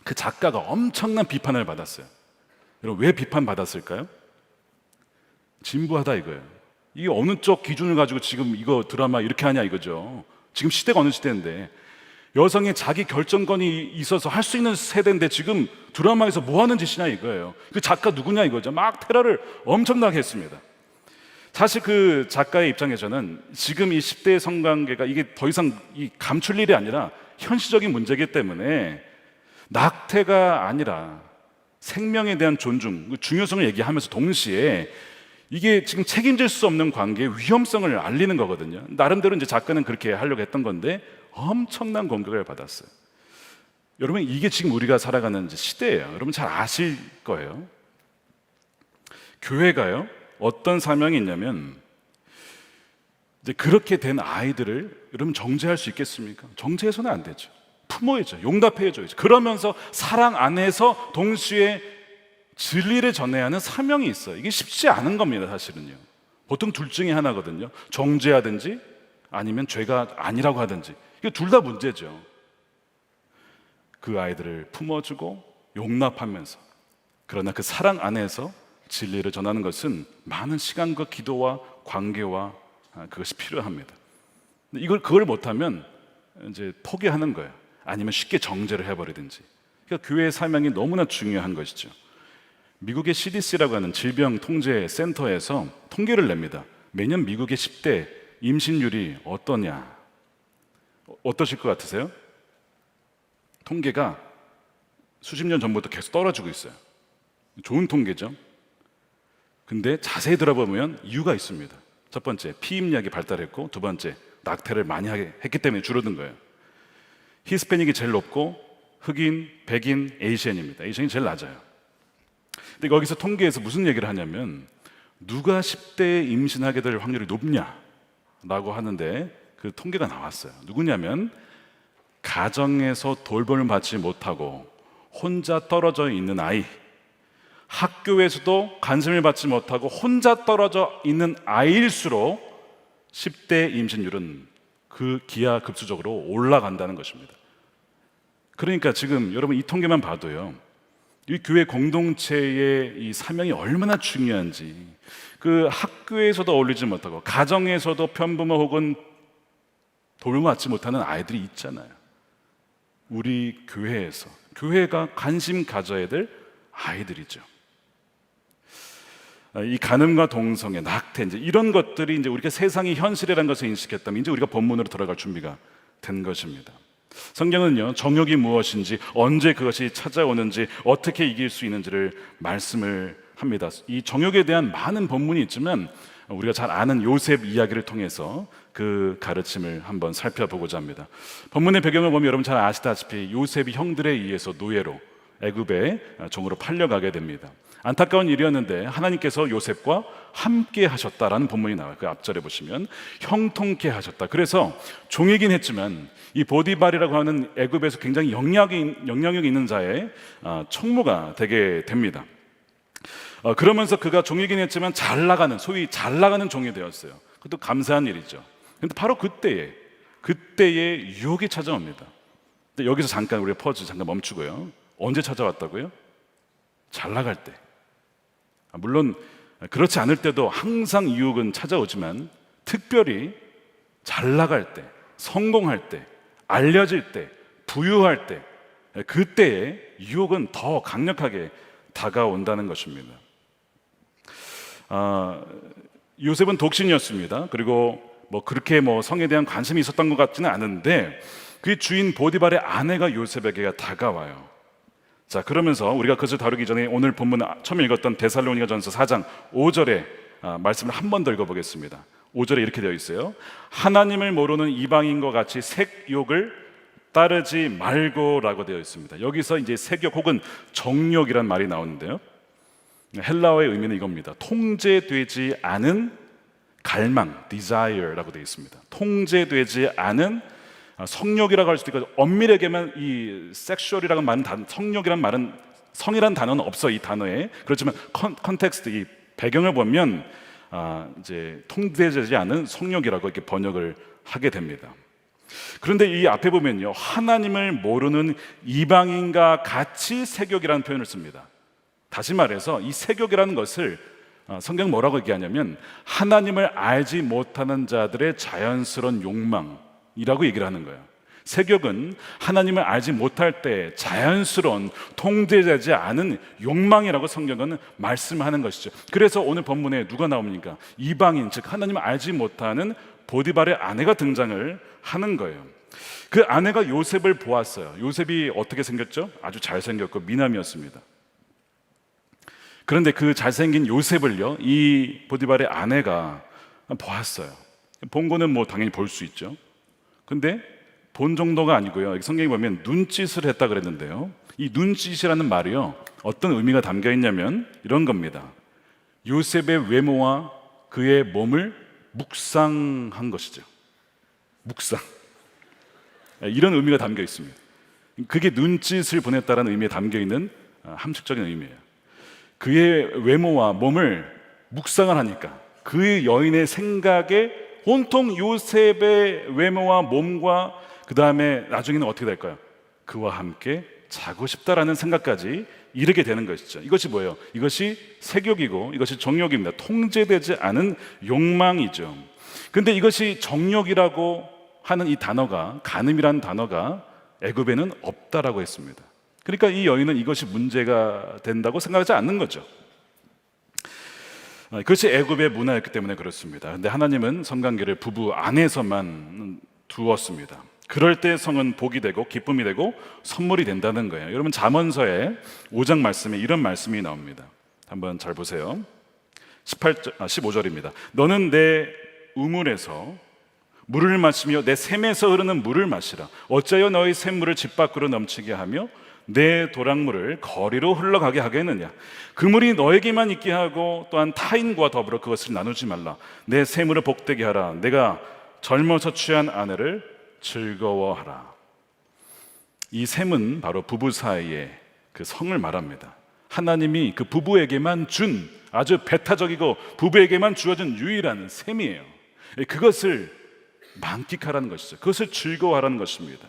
그 작가가 엄청난 비판을 받았어요. 여러분, 왜 비판받았을까요? 진부하다 이거예요. 이게 어느 쪽 기준을 가지고 지금 이거 드라마 이렇게 하냐 이거죠. 지금 시대가 어느 시대인데 여성의 자기 결정권이 있어서 할 수 있는 세대인데 지금 드라마에서 뭐 하는 짓이냐 이거예요. 그 작가 누구냐 이거죠. 막 테러를 엄청나게 했습니다. 사실 그 작가의 입장에서는 지금 이 10대 성관계가 이게 더 이상 이 감출 일이 아니라 현실적인 문제이기 때문에 낙태가 아니라 생명에 대한 존중, 중요성을 얘기하면서 동시에 이게 지금 책임질 수 없는 관계의 위험성을 알리는 거거든요. 나름대로 이제 작가는 그렇게 하려고 했던 건데 엄청난 공격을 받았어요. 여러분, 이게 지금 우리가 살아가는 시대예요. 여러분 잘 아실 거예요. 교회가요, 어떤 사명이 있냐면, 이제 그렇게 된 아이들을 여러분 정죄할 수 있겠습니까? 정죄해서는 안 되죠. 품어야죠. 용납해줘야죠. 그러면서 사랑 안에서 동시에 진리를 전해야 하는 사명이 있어요. 이게 쉽지 않은 겁니다, 사실은요. 보통 둘 중에 하나거든요. 정죄하든지 아니면 죄가 아니라고 하든지. 이게 둘 다 문제죠. 그 아이들을 품어주고 용납하면서, 그러나 그 사랑 안에서 진리를 전하는 것은 많은 시간과 기도와 관계와 그것이 필요합니다. 그걸 못하면 이제 포기하는 거예요. 아니면 쉽게 정죄를 해버리든지. 그러니까 교회의 사명이 너무나 중요한 것이죠. 미국의 CDC라고 하는 질병통제센터에서 통계를 냅니다. 매년 미국의 10대 임신율이 어떠냐? 어떠실 것 같으세요? 통계가 수십 년 전부터 계속 떨어지고 있어요. 좋은 통계죠. 근데 자세히 들어보면 이유가 있습니다. 첫 번째, 피임약이 발달했고, 두 번째, 낙태를 많이 했기 때문에 줄어든 거예요. 히스패닉이 제일 높고, 흑인, 백인, 에이시안입니다. 에이시안이 제일 낮아요. 근데 거기서 통계에서 무슨 얘기를 하냐면, 누가 10대에 임신하게 될 확률이 높냐라고 하는데 그 통계가 나왔어요. 누구냐면, 가정에서 돌봄을 받지 못하고 혼자 떨어져 있는 아이, 학교에서도 관심을 받지 못하고 혼자 떨어져 있는 아이일수록 10대 임신율은 그 기하급수적으로 올라간다는 것입니다. 그러니까 지금 여러분 이 통계만 봐도요, 이 교회 공동체의 이 사명이 얼마나 중요한지, 그 학교에서도 어울리지 못하고 가정에서도 편부모 혹은 돌봄받지 못하는 아이들이 있잖아요. 우리 교회에서, 교회가 관심 가져야 될 아이들이죠. 이 간음과 동성애, 낙태, 이제 이런 것들이 이제 우리가 세상의 현실이라는 것을 인식했다면 이제 우리가 본문으로 들어갈 준비가 된 것입니다. 성경은요, 정욕이 무엇인지, 언제 그것이 찾아오는지, 어떻게 이길 수 있는지를 말씀을 합니다. 이 정욕에 대한 많은 본문이 있지만 우리가 잘 아는 요셉 이야기를 통해서 그 가르침을 한번 살펴보고자 합니다. 본문의 배경을 보면 여러분 잘 아시다시피 요셉이 형들에 의해서 노예로 애굽의 종으로 팔려가게 됩니다. 안타까운 일이었는데 하나님께서 요셉과 함께 하셨다라는 본문이 나와요. 그 앞절에 보시면 형통케 하셨다. 그래서 종이긴 했지만 이 보디발이라고 하는 애굽에서 굉장히 영향력이 있는 자의 총무가 되게 됩니다. 그러면서 그가 종이긴 했지만 잘 나가는, 소위 잘 나가는 종이 되었어요. 그것도 감사한 일이죠. 그런데 바로 그때에 유혹이 찾아옵니다. 근데 여기서 잠깐 우리가 퍼즈 잠깐 멈추고요. 언제 찾아왔다고요? 잘 나갈 때. 물론 그렇지 않을 때도 항상 유혹은 찾아오지만 특별히 잘 나갈 때, 성공할 때, 알려질 때, 부유할 때, 그때의 유혹은 더 강력하게 다가온다는 것입니다. 요셉은 독신이었습니다. 그리고 그렇게 성에 대한 관심이 있었던 것 같지는 않은데 그의 주인 보디발의 아내가 요셉에게 다가와요. 자, 그러면서 우리가 그것을 다루기 전에 오늘 본문 처음 읽었던 데살로니가전서 4장 5절의 말씀을 한 번 더 읽어보겠습니다. 5절에 이렇게 되어 있어요. 하나님을 모르는 이방인과 같이 색욕을 따르지 말고라고 되어 있습니다. 여기서 이제 색욕 혹은 정욕이란 말이 나오는데요, 헬라어의 의미는 이겁니다. 통제되지 않은 갈망, desire라고 되어 있습니다. 통제되지 않은 성욕이라고 할 수도 있고, 엄밀하게만 이 섹슈얼이라는 말은 성욕이란 말은, 성이란 단어는 없어 이 단어에. 그렇지만 컨텍스트, 이 배경을 보면 이제 통제되지 않은 성욕이라고 이렇게 번역을 하게 됩니다. 그런데 이 앞에 보면요, 하나님을 모르는 이방인과 같이 색욕이라는 표현을 씁니다. 다시 말해서 이 색욕이라는 것을 성경 뭐라고 얘기하냐면 하나님을 알지 못하는 자들의 자연스러운 욕망이라고 얘기를 하는 거예요. 색욕은 하나님을 알지 못할 때 자연스러운 통제되지 않은 욕망이라고 성경은 말씀하는 것이죠. 그래서 오늘 본문에 누가 나옵니까? 이방인, 즉 하나님을 알지 못하는 보디발의 아내가 등장을 하는 거예요. 그 아내가 요셉을 보았어요. 요셉이 어떻게 생겼죠? 아주 잘생겼고 미남이었습니다. 그런데 그 잘생긴 요셉을요, 이 보디발의 아내가 보았어요. 본 거는 당연히 볼 수 있죠. 근데 본 정도가 아니고요, 성경에 보면 눈짓을 했다 그랬는데요, 이 눈짓이라는 말이요, 어떤 의미가 담겨 있냐면 이런 겁니다. 요셉의 외모와 그의 몸을 묵상한 것이죠. 묵상. 이런 의미가 담겨 있습니다. 그게 눈짓을 보냈다는 의미에 담겨 있는 함축적인 의미예요. 그의 외모와 몸을 묵상을 하니까 그 여인의 생각에 온통 요셉의 외모와 몸과 그 다음에 나중에는 어떻게 될까요? 그와 함께 자고 싶다라는 생각까지 이르게 되는 것이죠. 이것이 뭐예요? 이것이 색욕이고 이것이 정욕입니다. 통제되지 않은 욕망이죠. 근데 이것이 정욕이라고 하는 이 단어가, 간음이라는 단어가 애굽에는 없다라고 했습니다. 그러니까 이 여인은 이것이 문제가 된다고 생각하지 않는 거죠. 그것이 애굽의 문화였기 때문에 그렇습니다. 근데 하나님은 성관계를 부부 안에서만 두었습니다. 그럴 때 성은 복이 되고 기쁨이 되고 선물이 된다는 거예요. 여러분 잠언서의 5장 말씀에 이런 말씀이 나옵니다. 한번 잘 보세요. 15절입니다. 너는 내 우물에서 물을 마시며 내 샘에서 흐르는 물을 마시라. 어찌하여 너의 샘물을 집 밖으로 넘치게 하며 내 도랑물을 거리로 흘러가게 하겠느냐. 그 물이 너에게만 있게 하고 또한 타인과 더불어 그것을 나누지 말라. 내 샘물을 복되게 하라. 내가 젊어서 취한 아내를 즐거워하라. 이 샘은 바로 부부 사이의 그 성을 말합니다. 하나님이 그 부부에게만 준 아주 배타적이고 부부에게만 주어진 유일한 샘이에요. 그것을 만끽하라는 것이죠. 그것을 즐거워하라는 것입니다.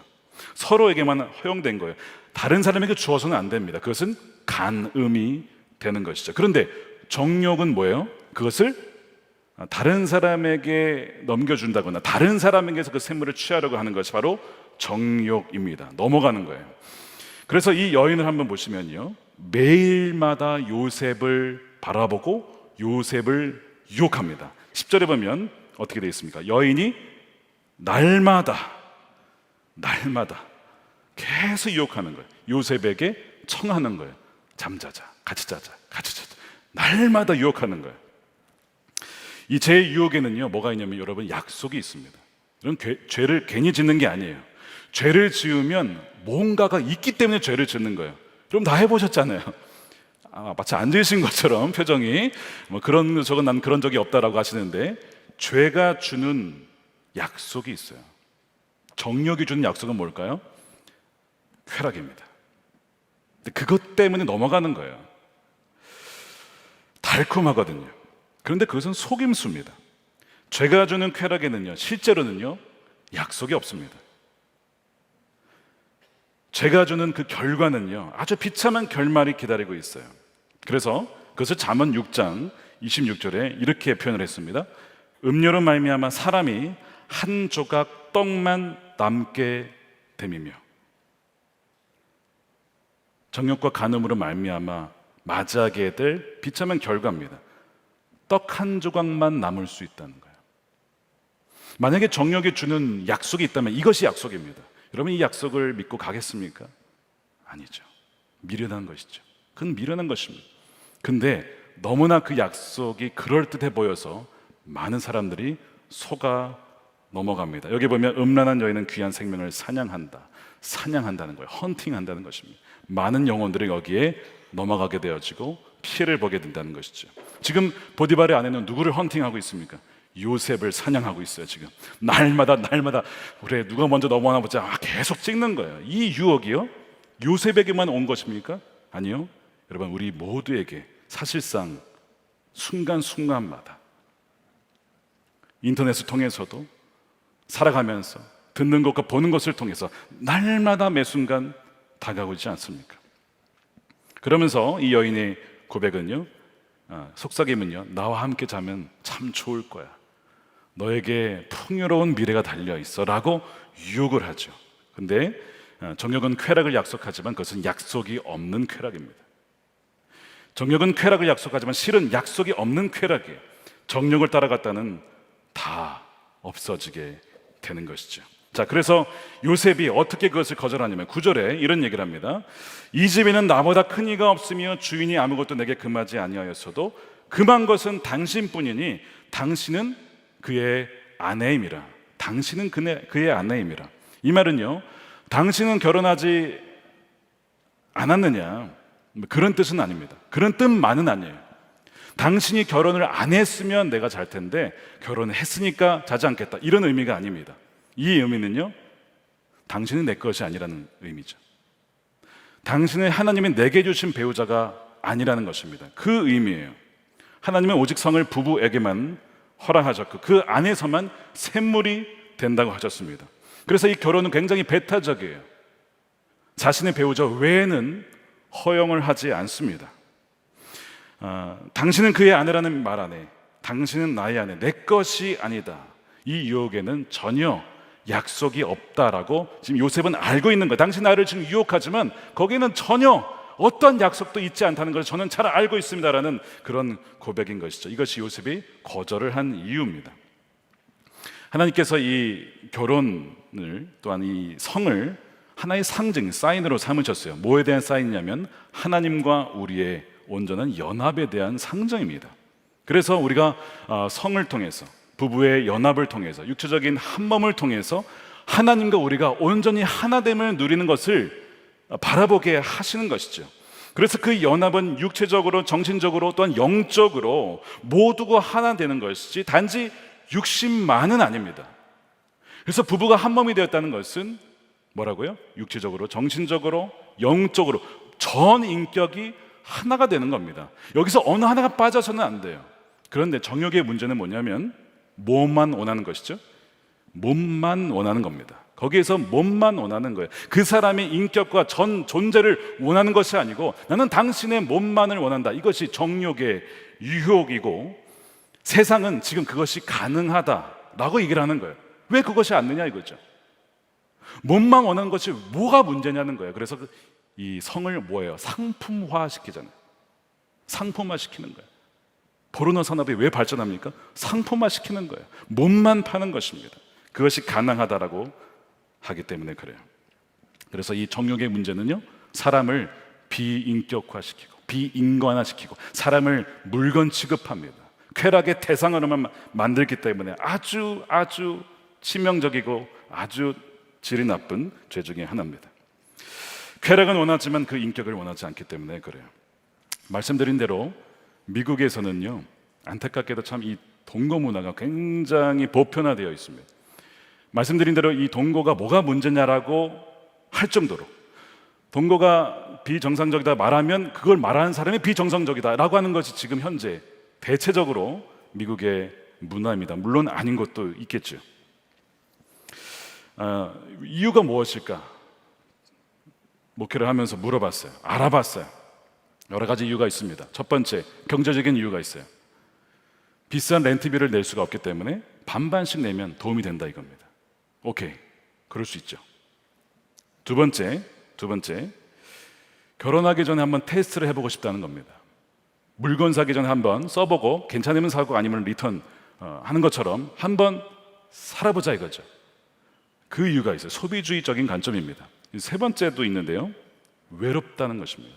서로에게만 허용된 거예요. 다른 사람에게 주어서는 안 됩니다. 그것은 간음이 되는 것이죠. 그런데 정욕은 뭐예요? 그것을 다른 사람에게 넘겨준다거나 다른 사람에게서 그 샘물을 취하려고 하는 것이 바로 정욕입니다. 넘어가는 거예요. 그래서 이 여인을 한번 보시면요, 매일마다 요셉을 바라보고 요셉을 유혹합니다. 10절에 보면 어떻게 되어 있습니까? 여인이 날마다 계속 유혹하는 거예요. 요셉에게 청하는 거예요. 잠자자, 같이 자자, 같이 자자. 날마다 유혹하는 거예요. 이 제 유혹에는요 뭐가 있냐면 여러분 약속이 있습니다. 여러분 죄를 괜히 짓는 게 아니에요. 죄를 지으면 뭔가가 있기 때문에 죄를 짓는 거예요. 여러분 다 해보셨잖아요. 마치 앉으신 것처럼 표정이 그런 적은 난 그런 적이 없다라고 하시는데 죄가 주는 약속이 있어요. 정욕이 주는 약속은 뭘까요? 쾌락입니다. 그것 때문에 넘어가는 거예요. 달콤하거든요. 그런데 그것은 속임수입니다. 죄가 주는 쾌락에는요 실제로는요 약속이 없습니다. 죄가 주는 그 결과는요 아주 비참한 결말이 기다리고 있어요. 그래서 그것을 잠언 6장 26절에 이렇게 표현을 했습니다. 음료로 말미암아 사람이 한 조각 떡만 남게 됨이며, 정욕과 간음으로 말미암아 맞이하게 될 비참한 결과입니다. 떡 한 조각만 남을 수 있다는 거예요. 만약에 정욕이 주는 약속이 있다면 이것이 약속입니다. 여러분 이 약속을 믿고 가겠습니까? 아니죠. 미련한 것이죠. 그건 미련한 것입니다. 근데 너무나 그 약속이 그럴듯해 보여서 많은 사람들이 속아 넘어갑니다. 여기 보면 음란한 여인은 귀한 생명을 사냥한다는 거예요. 헌팅한다는 것입니다. 많은 영혼들이 여기에 넘어가게 되어지고 피해를 보게 된다는 것이죠. 지금 보디발의 아내는 누구를 헌팅하고 있습니까? 요셉을 사냥하고 있어요. 지금 날마다 그래 누가 먼저 넘어가나 보자 계속 찍는 거예요. 이 유혹이요 요셉에게만 온 것입니까? 아니요. 여러분 우리 모두에게 사실상 순간순간마다 인터넷을 통해서도 살아가면서 듣는 것과 보는 것을 통해서 날마다 매 순간 다가오지 않습니까? 그러면서 이 여인의 고백은요 속삭임은요 나와 함께 자면 참 좋을 거야, 너에게 풍요로운 미래가 달려있어 라고 유혹을 하죠. 근데 정욕은 쾌락을 약속하지만 그것은 약속이 없는 쾌락입니다. 정욕은 쾌락을 약속하지만 실은 약속이 없는 쾌락이에요. 정욕을 따라갔다는 다 없어지게 되는 것이죠. 자, 그래서 요셉이 어떻게 그것을 거절하냐면 9절에 이런 얘기를 합니다. 이 집에는 나보다 큰 이가 없으며 주인이 아무것도 내게 금하지 아니하였어도 금한 것은 당신뿐이니 당신은 그의 아내임이라. 당신은 그의 아내임이라. 이 말은요 당신은 결혼하지 않았느냐 그런 뜻은 아닙니다. 그런 뜻만은 아니에요. 당신이 결혼을 안 했으면 내가 잘 텐데 결혼을 했으니까 자지 않겠다, 이런 의미가 아닙니다. 이 의미는요, 당신은 내 것이 아니라는 의미죠. 당신은 하나님이 내게 주신 배우자가 아니라는 것입니다. 그 의미예요. 하나님은 오직 성을 부부에게만 허락하셨고 그 안에서만 샘물이 된다고 하셨습니다. 그래서 이 결혼은 굉장히 배타적이에요. 자신의 배우자 외에는 허용을 하지 않습니다. 당신은 그의 아내라는 말 안에, 당신은 나의 아내, 내 것이 아니다, 이 유혹에는 전혀 약속이 없다라고 지금 요셉은 알고 있는 거예요. 당신 나를 지금 유혹하지만 거기에는 전혀 어떤 약속도 있지 않다는 것을 저는 잘 알고 있습니다라는 그런 고백인 것이죠. 이것이 요셉이 거절을 한 이유입니다. 하나님께서 이 결혼을, 또한 이 성을 하나의 상징, 사인으로 삼으셨어요. 뭐에 대한 사인이냐면 하나님과 우리의 온전한 연합에 대한 상징입니다. 그래서 우리가 성을 통해서, 부부의 연합을 통해서, 육체적인 한 몸을 통해서 하나님과 우리가 온전히 하나됨을 누리는 것을 바라보게 하시는 것이죠. 그래서 그 연합은 육체적으로, 정신적으로, 또한 영적으로 모두가 하나 되는 것이지 단지 육신만은 아닙니다. 그래서 부부가 한 몸이 되었다는 것은 뭐라고요? 육체적으로, 정신적으로, 영적으로 전 인격이 하나가 되는 겁니다. 여기서 어느 하나가 빠져서는 안 돼요. 그런데 정욕의 문제는 뭐냐면 몸만 원하는 것이죠. 몸만 원하는 겁니다. 거기에서 몸만 원하는 거예요. 그 사람의 인격과 전 존재를 원하는 것이 아니고 나는 당신의 몸만을 원한다. 이것이 정욕의 유혹이고 세상은 지금 그것이 가능하다라고 얘기를 하는 거예요. 왜 그것이 안 되냐 이거죠. 몸만 원하는 것이 뭐가 문제냐는 거예요. 그래서 이 성을 뭐예요? 상품화 시키잖아요. 상품화 시키는 거예요. 포르노 산업이 왜 발전합니까? 상품화 시키는 거예요. 몸만 파는 것입니다. 그것이 가능하다라고 하기 때문에 그래요. 그래서 이 정욕의 문제는요, 사람을 비인격화시키고 비인간화시키고 사람을 물건 취급합니다. 쾌락의 대상으로만 만들기 때문에 아주 치명적이고 아주 질이 나쁜 죄 중에 하나입니다. 쾌락은 원하지만 그 인격을 원하지 않기 때문에 그래요. 말씀드린 대로 미국에서는요, 안타깝게도 참 이 동거 문화가 굉장히 보편화되어 있습니다. 말씀드린 대로 이 동거가 뭐가 문제냐라고 할 정도로, 동거가 비정상적이다 말하면 그걸 말하는 사람이 비정상적이다라고 하는 것이 지금 현재 대체적으로 미국의 문화입니다. 물론 아닌 것도 있겠죠. 이유가 무엇일까? 목회를 하면서 물어봤어요. 알아봤어요. 여러 가지 이유가 있습니다. 첫 번째, 경제적인 이유가 있어요. 비싼 렌트비를 낼 수가 없기 때문에 반반씩 내면 도움이 된다 이겁니다. 오케이, 그럴 수 있죠. 두 번째, 결혼하기 전에 한번 테스트를 해보고 싶다는 겁니다. 물건 사기 전에 한번 써보고 괜찮으면 사고 아니면 리턴 하는 것처럼 한번 살아보자 이거죠. 그 이유가 있어요. 소비주의적인 관점입니다. 세 번째도 있는데요, 외롭다는 것입니다.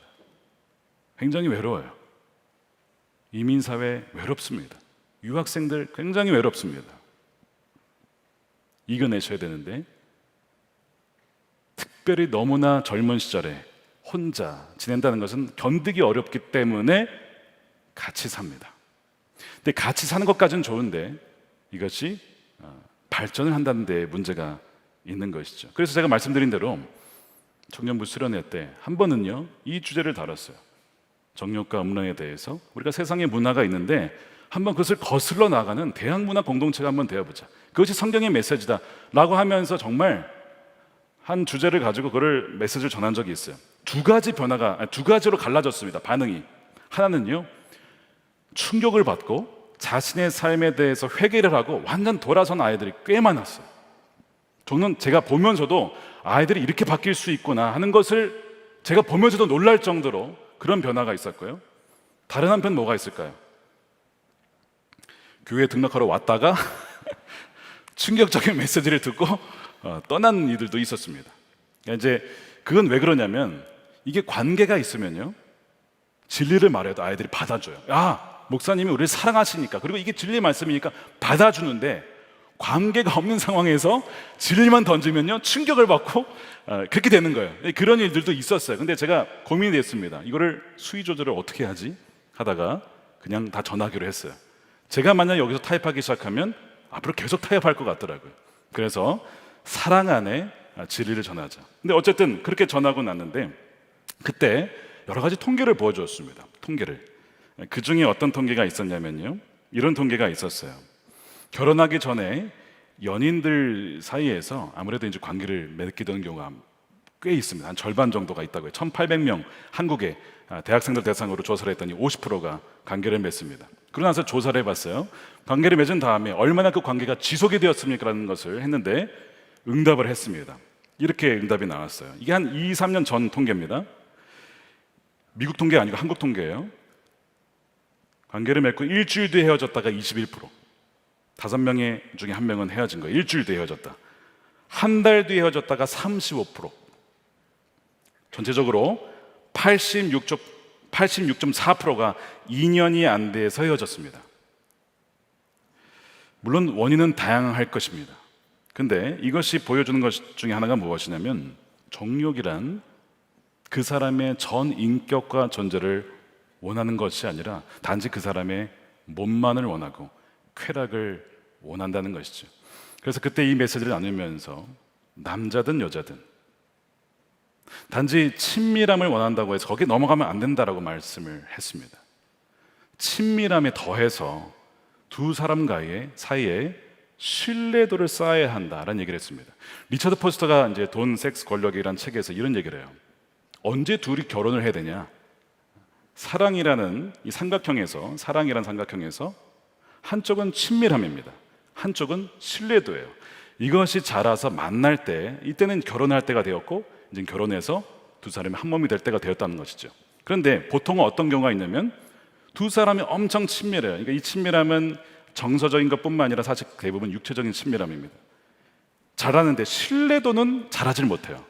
굉장히 외로워요. 이민사회 외롭습니다. 유학생들 굉장히 외롭습니다. 이겨내셔야 되는데 특별히 너무나 젊은 시절에 혼자 지낸다는 것은 견디기 어렵기 때문에 같이 삽니다. 근데 같이 사는 것까지는 좋은데 이것이 발전을 한다는 데 문제가 있는 것이죠. 그래서 제가 말씀드린 대로 청년부 수련회 때 한 번은요, 이 주제를 다뤘어요. 정욕과 음란에 대해서 우리가 세상의 문화가 있는데 한번 그것을 거슬러 나가는 대학문화 공동체가 한번 되어보자. 그것이 성경의 메시지다 라고 하면서 정말 한 주제를 가지고 그걸 메시지를 전한 적이 있어요. 두 가지로 갈라졌습니다. 반응이. 하나는요, 충격을 받고 자신의 삶에 대해서 회개를 하고 완전 돌아선 아이들이 꽤 많았어요. 저는 제가 보면서도 아이들이 이렇게 바뀔 수 있구나 하는 것을 제가 보면서도 놀랄 정도로 그런 변화가 있었고요. 다른 한편 뭐가 있을까요? 교회에 등록하러 왔다가 충격적인 메시지를 듣고 떠난 이들도 있었습니다. 이제 그건 왜 그러냐면 이게 관계가 있으면요, 진리를 말해도 아이들이 받아줘요. 목사님이 우리를 사랑하시니까, 그리고 이게 진리의 말씀이니까 받아주는데, 관계가 없는 상황에서 진리만 던지면요 충격을 받고 그렇게 되는 거예요. 그런 일들도 있었어요. 근데 제가 고민이 됐습니다. 이거를 수위 조절을 어떻게 하지 하다가 그냥 다 전하기로 했어요. 제가 만약 여기서 타협하기 시작하면 앞으로 계속 타협할 것 같더라고요. 그래서 사랑 안에 진리를 전하자. 근데 어쨌든 그렇게 전하고 났는데 그때 여러 가지 통계를 보여주었습니다. 통계를. 그 중에 어떤 통계가 있었냐면요, 이런 통계가 있었어요. 결혼하기 전에 연인들 사이에서 아무래도 이제 관계를 맺게 되는 경우가 꽤 있습니다. 한 절반 정도가 있다고요. 1,800명 한국의 대학생들 대상으로 조사를 했더니 50%가 관계를 맺습니다. 그러고 나서 조사를 해봤어요. 관계를 맺은 다음에 얼마나 그 관계가 지속이 되었습니까? 라는 것을 했는데 응답을 했습니다. 이렇게 응답이 나왔어요. 이게 한 2, 3년 전 통계입니다. 미국 통계 아니고 한국 통계예요. 관계를 맺고 일주일 뒤에 헤어졌다가 21%, 5명 중에 1명은 헤어진 거예요. 일주일 뒤에 헤어졌다. 한 달 뒤에 헤어졌다가 35%, 전체적으로 86.4%가 2년이 안 돼서 헤어졌습니다. 물론 원인은 다양할 것입니다. 근데 이것이 보여주는 것 중에 하나가 무엇이냐면, 정욕이란 그 사람의 전 인격과 존재를 원하는 것이 아니라 단지 그 사람의 몸만을 원하고 쾌락을 원한다는 것이죠. 그래서 그때 이 메시지를 나누면서 남자든 여자든 단지 친밀함을 원한다고 해서 거기에 넘어가면 안 된다라고 말씀을 했습니다. 친밀함에 더해서 두 사람과의 사이에 신뢰도를 쌓아야 한다라는 얘기를 했습니다. 리처드 포스터가 이제 돈, 섹스, 권력이라는 책에서 이런 얘기를 해요. 언제 둘이 결혼을 해야 되냐? 사랑이라는 삼각형에서 한쪽은 친밀함입니다. 한쪽은 신뢰도예요. 이것이 자라서 만날 때, 이때는 결혼할 때가 되었고 이제 결혼해서 두 사람이 한 몸이 될 때가 되었다는 것이죠. 그런데 보통은 어떤 경우가 있냐면 두 사람이 엄청 친밀해요. 그러니까 이 친밀함은 정서적인 것뿐만 아니라 사실 대부분 육체적인 친밀함입니다. 잘하는데 신뢰도는 잘하질 못해요.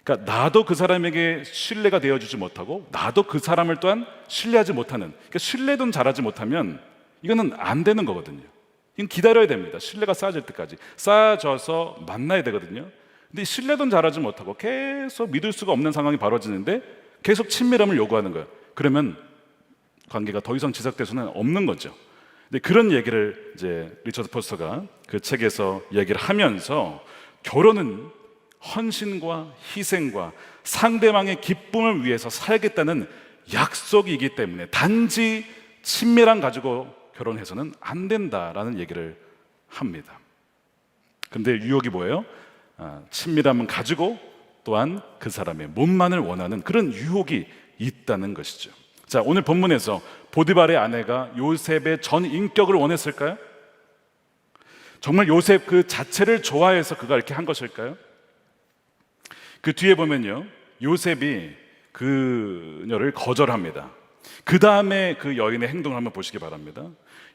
그러니까 나도 그 사람에게 신뢰가 되어주지 못하고 나도 그 사람을 또한 신뢰하지 못하는, 그러니까 신뢰도는 잘하지 못하면 이거는 안 되는 거거든요. 이건 기다려야 됩니다. 신뢰가 쌓아질 때까지 쌓아져서 만나야 되거든요. 근데 신뢰도는 잘하지 못하고 계속 믿을 수가 없는 상황이 벌어지는데 계속 친밀함을 요구하는 거예요. 그러면 관계가 더 이상 지속될 수는 없는 거죠. 근데 그런 얘기를 이제 리처드 포스터가 그 책에서 얘기를 하면서, 결혼은 헌신과 희생과 상대방의 기쁨을 위해서 살겠다는 약속이기 때문에 단지 친밀함 가지고 결혼해서는 안 된다라는 얘기를 합니다. 근데 유혹이 뭐예요? 친밀함은 가지고 또한 그 사람의 몸만을 원하는 그런 유혹이 있다는 것이죠. 자, 오늘 본문에서 보디발의 아내가 요셉의 전 인격을 원했을까요? 정말 요셉 그 자체를 좋아해서 그가 이렇게 한 것일까요? 그 뒤에 보면요, 요셉이 그녀를 거절합니다. 그 다음에 그 여인의 행동을 한번 보시기 바랍니다.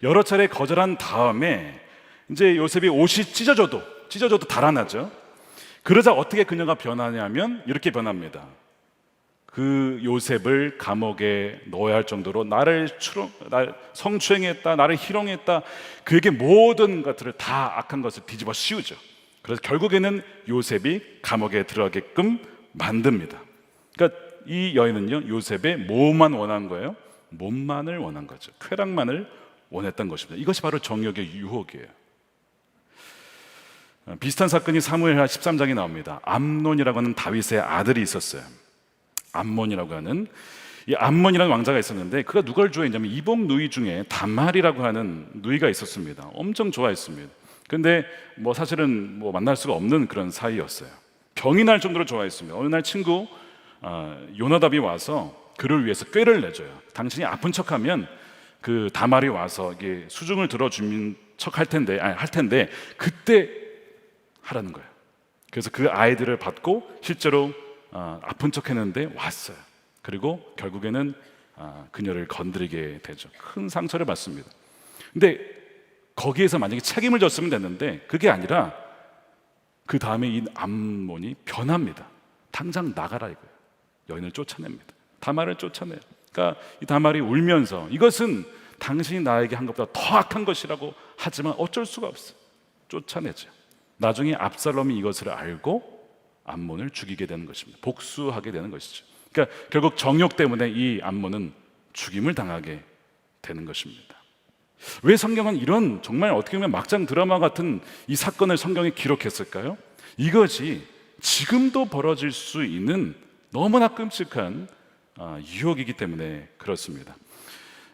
여러 차례 거절한 다음에 이제 요셉이 옷이 찢어져도 달아나죠. 그러자 어떻게 그녀가 변하냐면 이렇게 변합니다. 그 요셉을 감옥에 넣어야 할 정도로 나를 성추행했다, 나를 희롱했다, 그에게 모든 것들을 다 악한 것을 뒤집어 씌우죠. 그래서 결국에는 요셉이 감옥에 들어가게끔 만듭니다. 그러니까 이 여인은요, 요셉의 뭐만 원한 거예요? 몸만을 원한 거죠. 쾌락만을 원했던 것입니다. 이것이 바로 정욕의 유혹이에요. 비슷한 사건이 사무엘하 13장에 나옵니다. 암논이라고 하는 다윗의 아들이 있었어요. 암몬이라고 하는, 이 암몬이라는 왕자가 있었는데 그가 누굴 좋아했냐면 이복 누이 중에 다말이라고 하는 누이가 있었습니다. 엄청 좋아했습니다. 근데 사실은 만날 수가 없는 그런 사이였어요. 병이 날 정도로 좋아했습니다. 어느 날 친구 요나답이 와서 그를 위해서 꾀를 내줘요. 당신이 아픈 척하면 그 다말이 와서 이게 수중을 들어주는 척 할 텐데 그때 하라는 거예요. 그래서 그 아이들을 받고 실제로 아픈 척 했는데 왔어요. 그리고 결국에는 그녀를 건드리게 되죠. 큰 상처를 받습니다. 근데 거기에서 만약에 책임을 졌으면 됐는데 그게 아니라 그 다음에 이 암몬이 변합니다. 당장 나가라 이거예요. 여인을 쫓아냅니다. 다말을 쫓아내요. 그러니까 이 다말이 울면서 이것은 당신이 나에게 한 것보다 더 악한 것이라고 하지만 어쩔 수가 없어요. 쫓아내죠. 나중에 압살롬이 이것을 알고 암몬을 죽이게 되는 것입니다. 복수하게 되는 것이죠. 그러니까 결국 정욕 때문에 이 암몬은 죽임을 당하게 되는 것입니다. 왜 성경은 이런 정말 어떻게 보면 막장 드라마 같은 이 사건을 성경에 기록했을까요? 이것이 지금도 벌어질 수 있는 너무나 끔찍한 유혹이기 때문에 그렇습니다.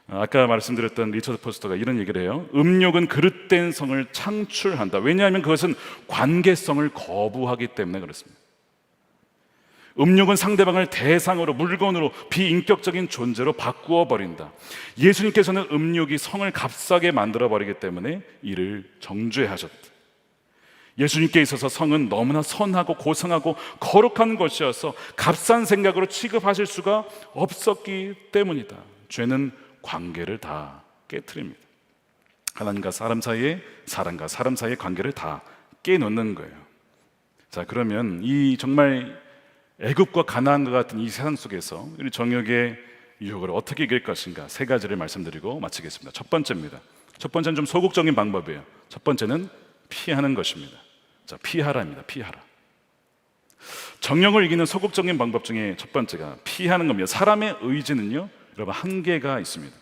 아까 말씀드렸던 리처드 포스터가 이런 얘기를 해요. 음욕은 그릇된 성을 창출한다. 왜냐하면 그것은 관계성을 거부하기 때문에 그렇습니다. 음욕은 상대방을 대상으로, 물건으로, 비인격적인 존재로 바꾸어 버린다. 예수님께서는 음욕이 성을 값싸게 만들어 버리기 때문에 이를 정죄하셨다. 예수님께 있어서 성은 너무나 선하고 고상하고 거룩한 것이어서 값싼 생각으로 취급하실 수가 없었기 때문이다. 죄는 관계를 다 깨트립니다. 하나님과 사람 사이에, 사람과 사람 사이의 관계를 다 깨놓는 거예요. 자, 그러면 이 정말 애굽과 가나안과 같은 이 세상 속에서 우리 정욕의 유혹을 어떻게 이길 것인가, 세 가지를 말씀드리고 마치겠습니다. 첫 번째입니다. 첫 번째는 좀 소극적인 방법이에요. 첫 번째는 피하는 것입니다. 자, 피하라입니다. 피하라. 정욕을 이기는 소극적인 방법 중에 첫 번째가 피하는 겁니다. 사람의 의지는요, 여러분, 한계가 있습니다.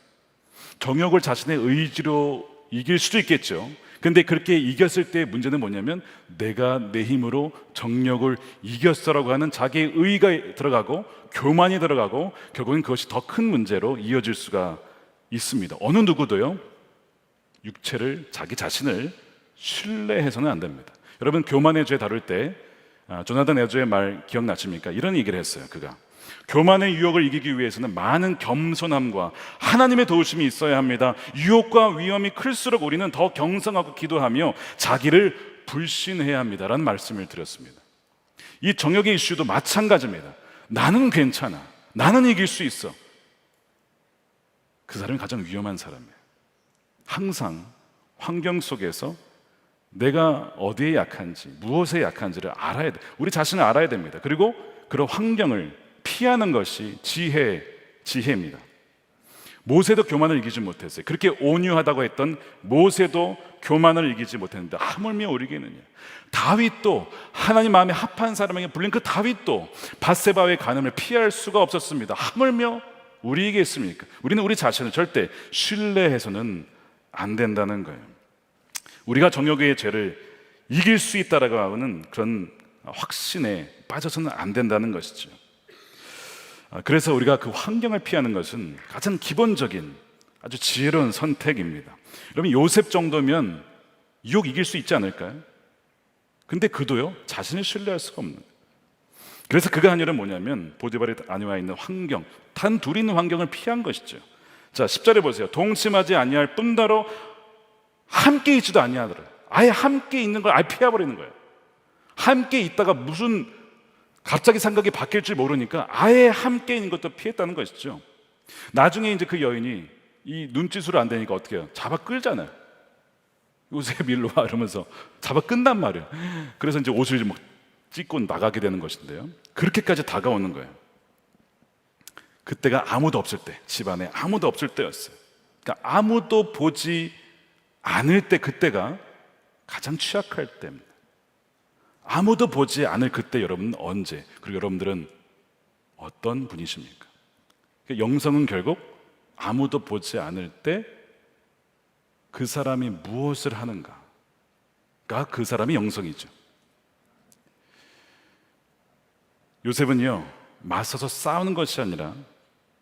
정욕을 자신의 의지로 이길 수도 있겠죠. 근데 그렇게 이겼을 때 문제는 뭐냐면 내가 내 힘으로 정욕을 이겼어라고 하는 자기의 의의가 들어가고 교만이 들어가고 결국은 그것이 더 큰 문제로 이어질 수가 있습니다. 어느 누구도요, 육체를, 자기 자신을 신뢰해서는 안 됩니다. 여러분, 교만의 죄 다룰 때 조나단 에드의 말 기억나십니까? 이런 얘기를 했어요. 그가 교만의 유혹을 이기기 위해서는 많은 겸손함과 하나님의 도우심이 있어야 합니다. 유혹과 위험이 클수록 우리는 더 경성하고 기도하며 자기를 불신해야 합니다라는 말씀을 드렸습니다. 이 정욕의 이슈도 마찬가지입니다. 나는 괜찮아, 나는 이길 수 있어. 그 사람이 가장 위험한 사람이에요. 항상 환경 속에서 내가 어디에 약한지, 무엇에 약한지를 알아야 돼. 우리 자신을 알아야 됩니다. 그리고 그런 환경을 피하는 것이 지혜입니다. 모세도 교만을 이기지 못했어요. 그렇게 온유하다고 했던 모세도 교만을 이기지 못했는데 하물며 우리에게는요, 다윗도 하나님 마음에 합한 사람에게 불린 그 다윗도 밧세바의 간음을 피할 수가 없었습니다. 하물며 우리에게 있습니까? 우리는 우리 자신을 절대 신뢰해서는 안 된다는 거예요. 우리가 정욕의 죄를 이길 수 있다라고 하는 그런 확신에 빠져서는 안 된다는 것이죠. 그래서 우리가 그 환경을 피하는 것은 가장 기본적인 아주 지혜로운 선택입니다. 여러분, 요셉 정도면 유혹 이길 수 있지 않을까요? 근데 그도요, 자신을 신뢰할 수가 없는 거예요. 그래서 그가 한 일은 뭐냐면 보디발의 아내와 있는 환경, 단 둘이 있는 환경을 피한 것이죠. 자, 10절에 보세요. 동침하지 아니할 뿐더러 함께 있지도 아니하더라. 아예 함께 있는 걸 아예 피해버리는 거예요. 함께 있다가 무슨 갑자기 생각이 바뀔 줄 모르니까 아예 함께 있는 것도 피했다는 것이죠. 나중에 이제 그 여인이 이 눈짓으로 안 되니까 어떻게 해요? 잡아 끌잖아요. 요셉 일로 와 이러면서 잡아 끈단 말이에요. 그래서 이제 옷을 막 찢고 나가게 되는 것인데요, 그렇게까지 다가오는 거예요. 그때가 아무도 없을 때, 집안에 아무도 없을 때였어요. 그러니까 아무도 보지 않을 때, 그때가 가장 취약할 때입니다. 아무도 보지 않을 그때 여러분은 언제, 그리고 여러분들은 어떤 분이십니까? 영성은 결국 아무도 보지 않을 때 그 사람이 무엇을 하는가가 그 사람의 영성이죠. 요셉은요, 맞서서 싸우는 것이 아니라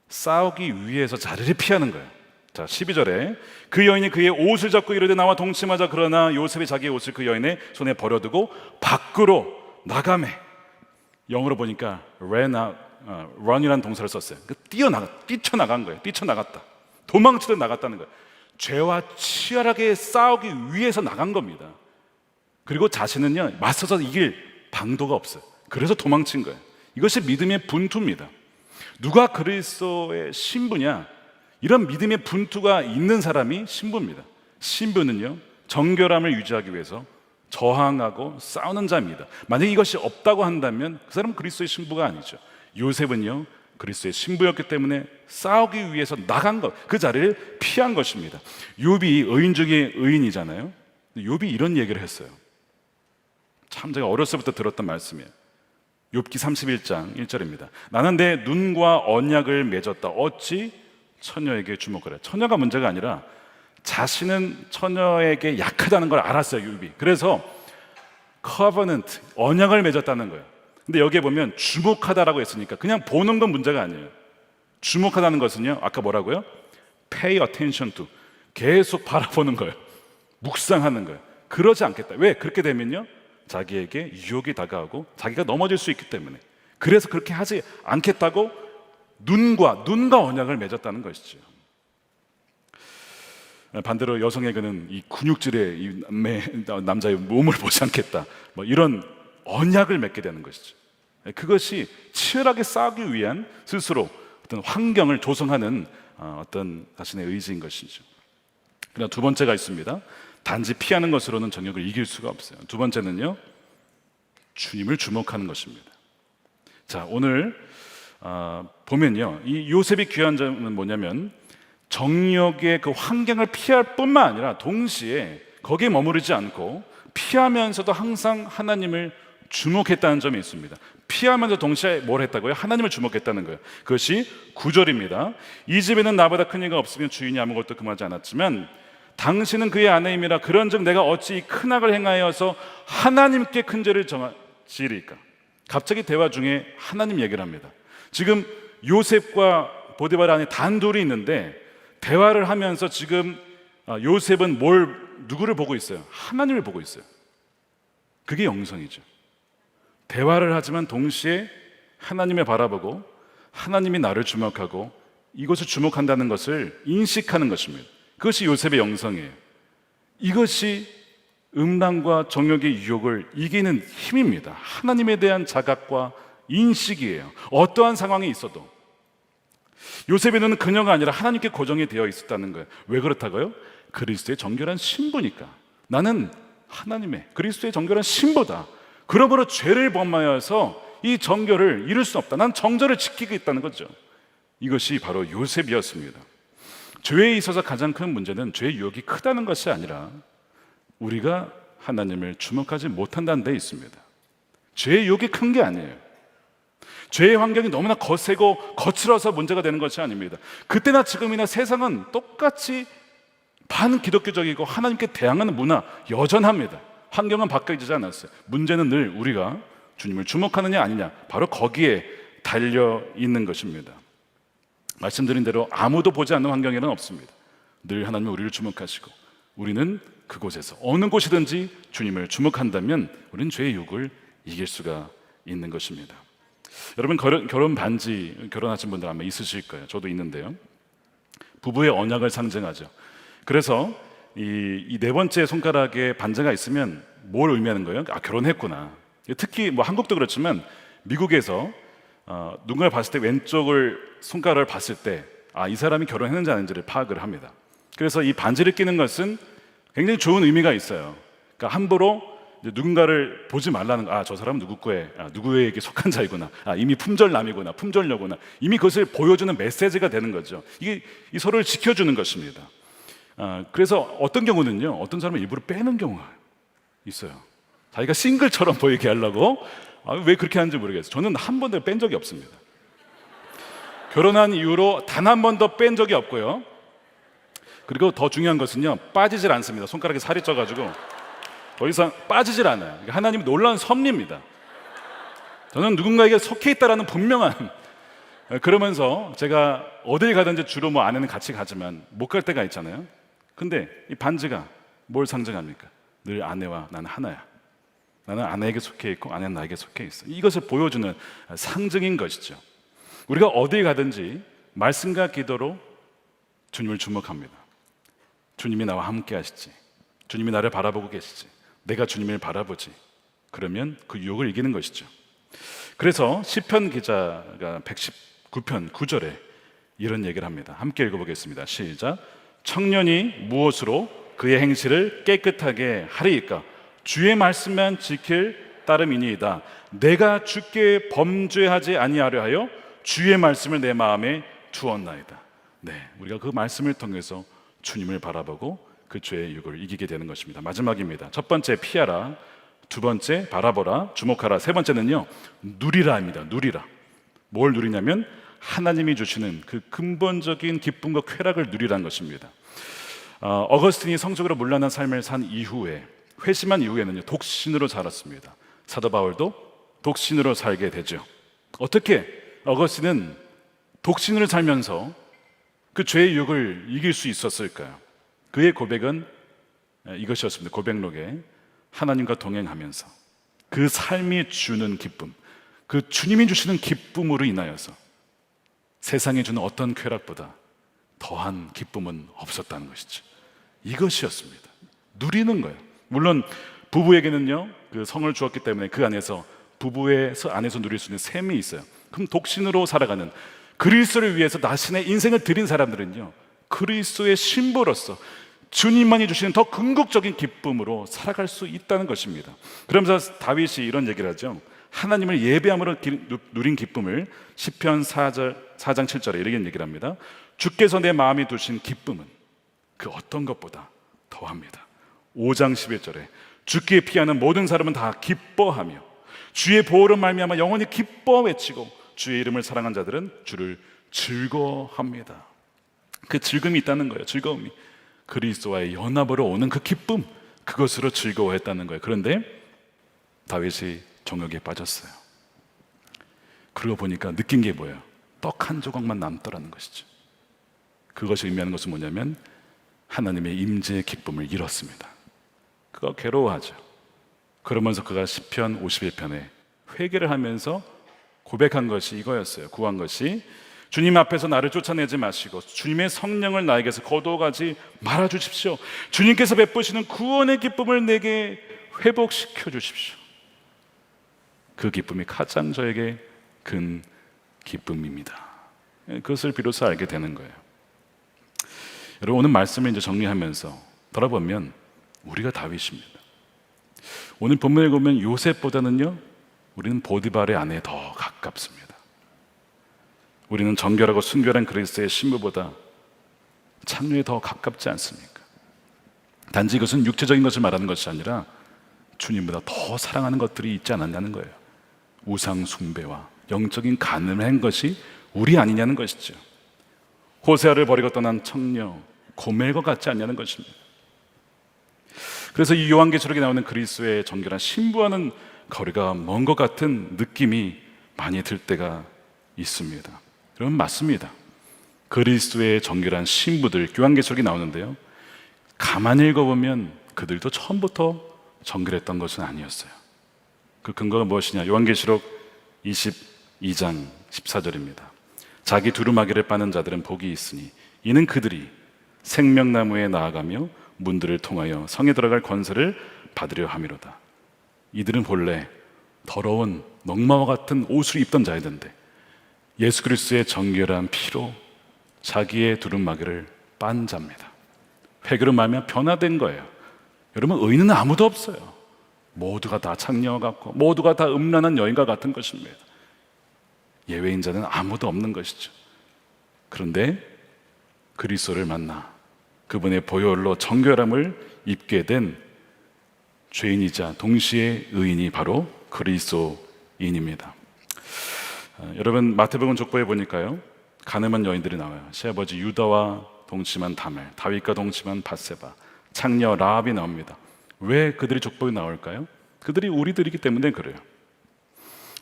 싸우기 위해서 자리를 피하는 거예요. 자, 12절에 그 여인이 그의 옷을 잡고 이르되 나와 동침하자. 그러나 요셉이 자기의 옷을 그 여인의 손에 버려두고 밖으로 나가매. 영어로 보니까 run이라는 동사를 썼어요. 뛰쳐나간 거예요. 뛰쳐나갔다. 도망치듯 나갔다는 거예요. 죄와 치열하게 싸우기 위해서 나간 겁니다. 그리고 자신은요, 맞서서 이길 방도가 없어요. 그래서 도망친 거예요. 이것이 믿음의 분투입니다. 누가 그리스도의 신부냐? 이런 믿음의 분투가 있는 사람이 신부입니다. 신부는요, 정결함을 유지하기 위해서 저항하고 싸우는 자입니다. 만약에 이것이 없다고 한다면 그 사람은 그리스도의 신부가 아니죠. 요셉은요, 그리스도의 신부였기 때문에 싸우기 위해서 나간 것, 그 자리를 피한 것입니다. 욥이 의인 중에 의인이잖아요. 욥이 이런 얘기를 했어요. 참 제가 어렸을 때부터 들었던 말씀이에요. 욥기 31장 1절입니다. 나는 내 눈과 언약을 맺었다. 어찌 처녀에게 주목하라. 처녀가 문제가 아니라 자신은 처녀에게 약하다는 걸 알았어요, 욥이. 그래서 커버넌트, 언약을 맺었다는 거예요. 근데 여기에 보면 주목하다라고 했으니까 그냥 보는 건 문제가 아니에요. 주목하다는 것은요, 아까 뭐라고요? Pay attention to, 계속 바라보는 거예요. 묵상하는 거예요. 그러지 않겠다. 왜? 그렇게 되면요, 자기에게 유혹이 다가오고 자기가 넘어질 수 있기 때문에. 그래서 그렇게 하지 않겠다고 눈과 언약을 맺었다는 것이죠. 반대로 여성에게는 이 근육질의 이 남자의 몸을 보지 않겠다, 뭐 이런 언약을 맺게 되는 것이죠. 그것이 치열하게 싸우기 위한 스스로 어떤 환경을 조성하는 어떤 자신의 의지인 것이죠. 그러나 두 번째가 있습니다. 단지 피하는 것으로는 정욕을 이길 수가 없어요. 두 번째는요, 주님을 주목하는 것입니다. 자, 오늘 보면요, 이 요셉이 귀한 점은 뭐냐면 정욕의 그 환경을 피할 뿐만 아니라 동시에 거기에 머무르지 않고 피하면서도 항상 하나님을 주목했다는 점이 있습니다. 피하면서 동시에 뭘 했다고요? 하나님을 주목했다는 거예요. 그것이 9절입니다. 이 집에는 나보다 큰 이가 없으면 주인이 아무것도 금하지 않았지만 당신은 그의 아내임이라 그런즉 내가 어찌 이 큰 악을 행하여서 하나님께 큰 죄를 지으리까. 갑자기 대화 중에 하나님 얘기를 합니다. 지금 요셉과 보디발 안에 단둘이 있는데 대화를 하면서 지금 요셉은 누구를 보고 있어요? 하나님을 보고 있어요. 그게 영성이죠. 대화를 하지만 동시에 하나님을 바라보고 하나님이 나를 주목하고 이것을 주목한다는 것을 인식하는 것입니다. 그것이 요셉의 영성이에요. 이것이 음란과 정욕의 유혹을 이기는 힘입니다. 하나님에 대한 자각과 인식이에요. 어떠한 상황이 있어도 요셉의 눈은 그녀가 아니라 하나님께 고정이 되어 있었다는 거예요. 왜 그렇다고요? 그리스도의 정결한 신부니까. 나는 하나님의 그리스도의 정결한 신부다. 그러므로 죄를 범하여서 이 정결을 이룰 수 없다. 난 정절을 지키고 있다는 거죠. 이것이 바로 요셉이었습니다. 죄에 있어서 가장 큰 문제는 죄의 유혹이 크다는 것이 아니라 우리가 하나님을 주목하지 못한다는 데 있습니다. 죄의 유혹이 큰 게 아니에요. 죄의 환경이 너무나 거세고 거칠어서 문제가 되는 것이 아닙니다. 그때나 지금이나 세상은 똑같이 반기독교적이고 하나님께 대항하는 문화 여전합니다. 환경은 바뀌지 않았어요. 문제는 늘 우리가 주님을 주목하느냐 아니냐, 바로 거기에 달려 있는 것입니다. 말씀드린 대로 아무도 보지 않는 환경에는 없습니다. 늘 하나님은 우리를 주목하시고 우리는 그곳에서 어느 곳이든지 주님을 주목한다면 우리는 죄의 유혹을 이길 수가 있는 것입니다. 여러분, 결혼 반지 결혼하신 분들 아마 있으실 거예요. 저도 있는데요. 부부의 언약을 상징하죠. 그래서 이 네 번째 손가락에 반지가 있으면 뭘 의미하는 거예요? 결혼했구나. 특히 뭐 한국도 그렇지만 미국에서 누군가를 봤을 때 왼쪽을 손가락을 봤을 때 이 사람이 결혼했는지 아닌지를 파악을 합니다. 그래서 이 반지를 끼는 것은 굉장히 좋은 의미가 있어요. 그러니까 함부로 누군가를 보지 말라는 거. 저 사람은 누구에게 속한 자이구나. 이미 품절남이구나, 품절녀구나. 이미 그것을 보여주는 메시지가 되는 거죠. 이게 서로를 지켜주는 것입니다. 그래서 어떤 경우는요, 어떤 사람은 일부러 빼는 경우가 있어요. 자기가 싱글처럼 보이게 하려고. 왜 그렇게 하는지 모르겠어요. 저는 한 번도 뺀 적이 없습니다. 결혼한 이후로 단 한 번도 뺀 적이 없고요. 그리고 더 중요한 것은요, 빠지질 않습니다. 손가락에 살이 쪄가지고 더 이상 빠지질 않아요. 하나님이 놀라운 섭리입니다. 저는 누군가에게 속해 있다라는 분명한. 그러면서 제가 어딜 가든지 주로 뭐 아내는 같이 가지만 못 갈 때가 있잖아요. 근데 이 반지가 뭘 상징합니까? 늘 아내와 나는 하나야. 나는 아내에게 속해 있고 아내는 나에게 속해 있어. 이것을 보여주는 상징인 것이죠. 우리가 어딜 가든지 말씀과 기도로 주님을 주목합니다. 주님이 나와 함께 하시지, 주님이 나를 바라보고 계시지, 내가 주님을 바라보지, 그러면 그 유혹을 이기는 것이죠. 그래서 시편 기자가 119편 9절에 이런 얘기를 합니다. 함께 읽어보겠습니다. 시작. 청년이 무엇으로 그의 행실을 깨끗하게 하리이까? 주의 말씀만 지킬 따름이니이다. 내가 주께 범죄하지 아니하려 하여 주의 말씀을 내 마음에 두었나이다. 네, 우리가 그 말씀을 통해서 주님을 바라보고 그 죄의 유혹을 이기게 되는 것입니다. 마지막입니다. 첫 번째 피하라, 두 번째 바라보라, 주목하라, 세 번째는요 누리라입니다. 누리라. 뭘 누리냐면 하나님이 주시는 그 근본적인 기쁨과 쾌락을 누리라는 것입니다. 어거스틴이 성적으로 문란한 삶을 산 이후에, 회심한 이후에는요, 독신으로 살았습니다. 사도 바울도 독신으로 살게 되죠. 어떻게 어거스틴은 독신으로 살면서 그 죄의 유혹을 이길 수 있었을까요? 그의 고백은 이것이었습니다. 고백록에 하나님과 동행하면서 그 삶이 주는 기쁨, 그 주님이 주시는 기쁨으로 인하여서 세상에 주는 어떤 쾌락보다 더한 기쁨은 없었다는 것이죠. 이것이었습니다. 누리는 거예요. 물론 부부에게는요, 그 성을 주었기 때문에 그 안에서 부부의 안에서 누릴 수 있는 셈이 있어요. 그럼 독신으로 살아가는, 그리스도를 위해서 자신의 인생을 드린 사람들은요, 그리스도의 신부로서 주님만이 주시는 더 궁극적인 기쁨으로 살아갈 수 있다는 것입니다. 그러면서 다윗이 이런 얘기를 하죠. 하나님을 예배함으로 누린 기쁨을 시편 4장 7절에 이렇게 얘기를 합니다. 주께서 내 마음에 두신 기쁨은 그 어떤 것보다 더합니다. 5장 11절에 주께 피하는 모든 사람은 다 기뻐하며 주의 보호로 말미암아 영원히 기뻐 외치고 주의 이름을 사랑한 자들은 주를 즐거워합니다. 그 즐거움이 있다는 거예요. 즐거움이 그리스도와의 연합으로 오는 그 기쁨, 그것으로 즐거워했다는 거예요. 그런데 다윗이 정욕에 빠졌어요. 그러고 보니까 느낀 게 뭐예요? 떡 한 조각만 남더라는 것이죠. 그것이 의미하는 것은 뭐냐면 하나님의 임재의 기쁨을 잃었습니다. 그가 괴로워하죠. 그러면서 그가 시편 51편에 회개를 하면서 고백한 것이 이거였어요. 구한 것이 주님 앞에서 나를 쫓아내지 마시고 주님의 성령을 나에게서 거두어가지 말아주십시오. 주님께서 베푸시는 구원의 기쁨을 내게 회복시켜 주십시오. 그 기쁨이 가장 저에게 큰 기쁨입니다. 그것을 비로소 알게 되는 거예요. 여러분, 오늘 말씀을 이제 정리하면서 돌아보면 우리가 다윗입니다. 오늘 본문에 보면 요셉보다는요, 우리는 보디발의 아내에 더 가깝습니다. 우리는 정결하고 순결한 그리스도의 신부보다 창녀에 더 가깝지 않습니까? 단지 이것은 육체적인 것을 말하는 것이 아니라 주님보다 더 사랑하는 것들이 있지 않았냐는 거예요. 우상 숭배와 영적인 간음을 한 것이 우리 아니냐는 것이죠. 호세아를 버리고 떠난 청녀 고멜과 같지 않냐는 것입니다. 그래서 이 요한계시록에 나오는 그리스도의 정결한 신부와는 거리가 먼 것 같은 느낌이 많이 들 때가 있습니다. 그럼 맞습니다. 그리스도의 정결한 신부들, 요한계시록이 나오는데요, 가만히 읽어보면 그들도 처음부터 정결했던 것은 아니었어요. 그 근거가 무엇이냐? 요한계시록 22장 14절입니다. 자기 두루마기를 빠는 자들은 복이 있으니 이는 그들이 생명나무에 나아가며 문들을 통하여 성에 들어갈 권세를 받으려 함이로다. 이들은 본래 더러운 넝마와 같은 옷을 입던 자이던데 예수 그리스도의 정결한 피로 자기의 두루마기를 빤 자입니다. 회개로 말미암아 변화된 거예요. 여러분, 의인은 아무도 없어요. 모두가 다 창녀와 같고 모두가 다 음란한 여인과 같은 것입니다. 예외인 자는 아무도 없는 것이죠. 그런데 그리스도를 만나 그분의 보혈로 정결함을 입게 된 죄인이자 동시에 의인이 바로 그리스도인입니다. 여러분, 마태복음 족보에 보니까요, 가늠한 여인들이 나와요. 시아버지 유다와 동침한 다멜, 다윗과 동침한 바세바, 창녀 라합이 나옵니다. 왜 그들이 족보에 나올까요? 그들이 우리들이기 때문에 그래요.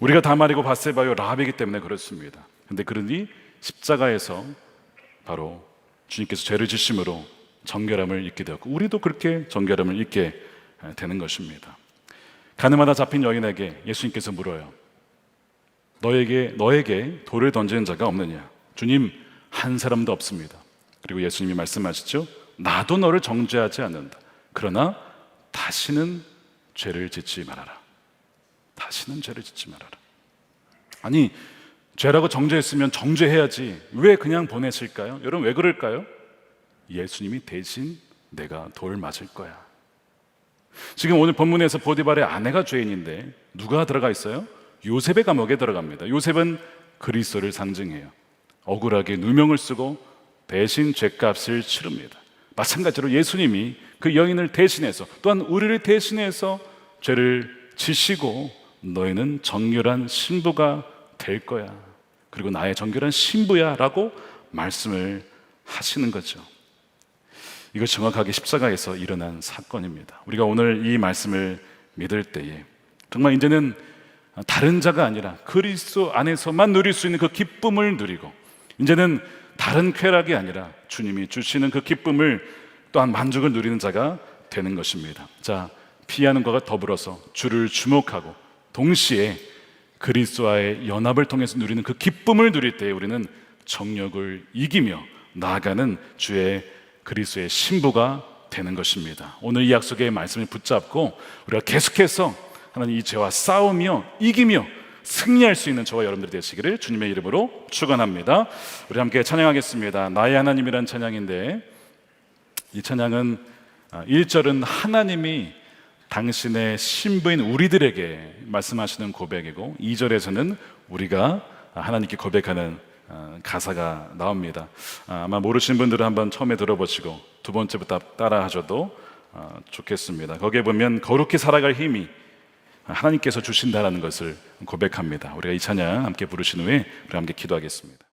우리가 다말이고 바세바요 라합이기 때문에 그렇습니다. 그런데 그들이 십자가에서 바로 주님께서 죄를 지심으로 정결함을 입게 되었고 우리도 그렇게 정결함을 입게 되는 것입니다. 가늠하다 잡힌 여인에게 예수님께서 물어요. 너에게 돌을 던지는 자가 없느냐? 주님, 한 사람도 없습니다. 그리고 예수님이 말씀하시죠. 나도 너를 정죄하지 않는다. 그러나 다시는 죄를 짓지 말아라. 다시는 죄를 짓지 말아라. 아니, 죄라고 정죄했으면 정죄해야지 왜 그냥 보내실까요? 여러분, 왜 그럴까요? 예수님이 대신 내가 돌 맞을 거야. 지금 오늘 본문에서 보디발의 아내가 죄인인데 누가 들어가 있어요? 요셉의 감옥에 들어갑니다. 요셉은 그리스도를 상징해요. 억울하게 누명을 쓰고 대신 죄값을 치릅니다. 마찬가지로 예수님이 그 여인을 대신해서 또한 우리를 대신해서 죄를 지시고 너희는 정결한 신부가 될 거야. 그리고 나의 정결한 신부야라고 말씀을 하시는 거죠. 이거 정확하게 십자가에서 일어난 사건입니다. 우리가 오늘 이 말씀을 믿을 때에 정말 이제는 다른 자가 아니라 그리스도 안에서만 누릴 수 있는 그 기쁨을 누리고, 이제는 다른 쾌락이 아니라 주님이 주시는 그 기쁨을 또한 만족을 누리는 자가 되는 것입니다. 자, 피하는 것과 더불어서 주를 주목하고 동시에 그리스도와의 연합을 통해서 누리는 그 기쁨을 누릴 때 우리는 정욕을 이기며 나아가는 주의 그리스도의 신부가 되는 것입니다. 오늘 이 약속의 말씀을 붙잡고 우리가 계속해서 하나님 이 죄와 싸우며 이기며 승리할 수 있는 저와 여러분들이 되시기를 주님의 이름으로 축원합니다. 우리 함께 찬양하겠습니다. 나의 하나님이란 찬양인데, 이 찬양은 1절은 하나님이 당신의 신부인 우리들에게 말씀하시는 고백이고, 2절에서는 우리가 하나님께 고백하는 가사가 나옵니다. 아마 모르시는 분들은 한번 처음에 들어보시고 두 번째부터 따라 하셔도 좋겠습니다. 거기에 보면 거룩히 살아갈 힘이 하나님께서 주신다라는 것을 고백합니다. 우리가 이 찬양 함께 부르신 후에 우리 함께 기도하겠습니다.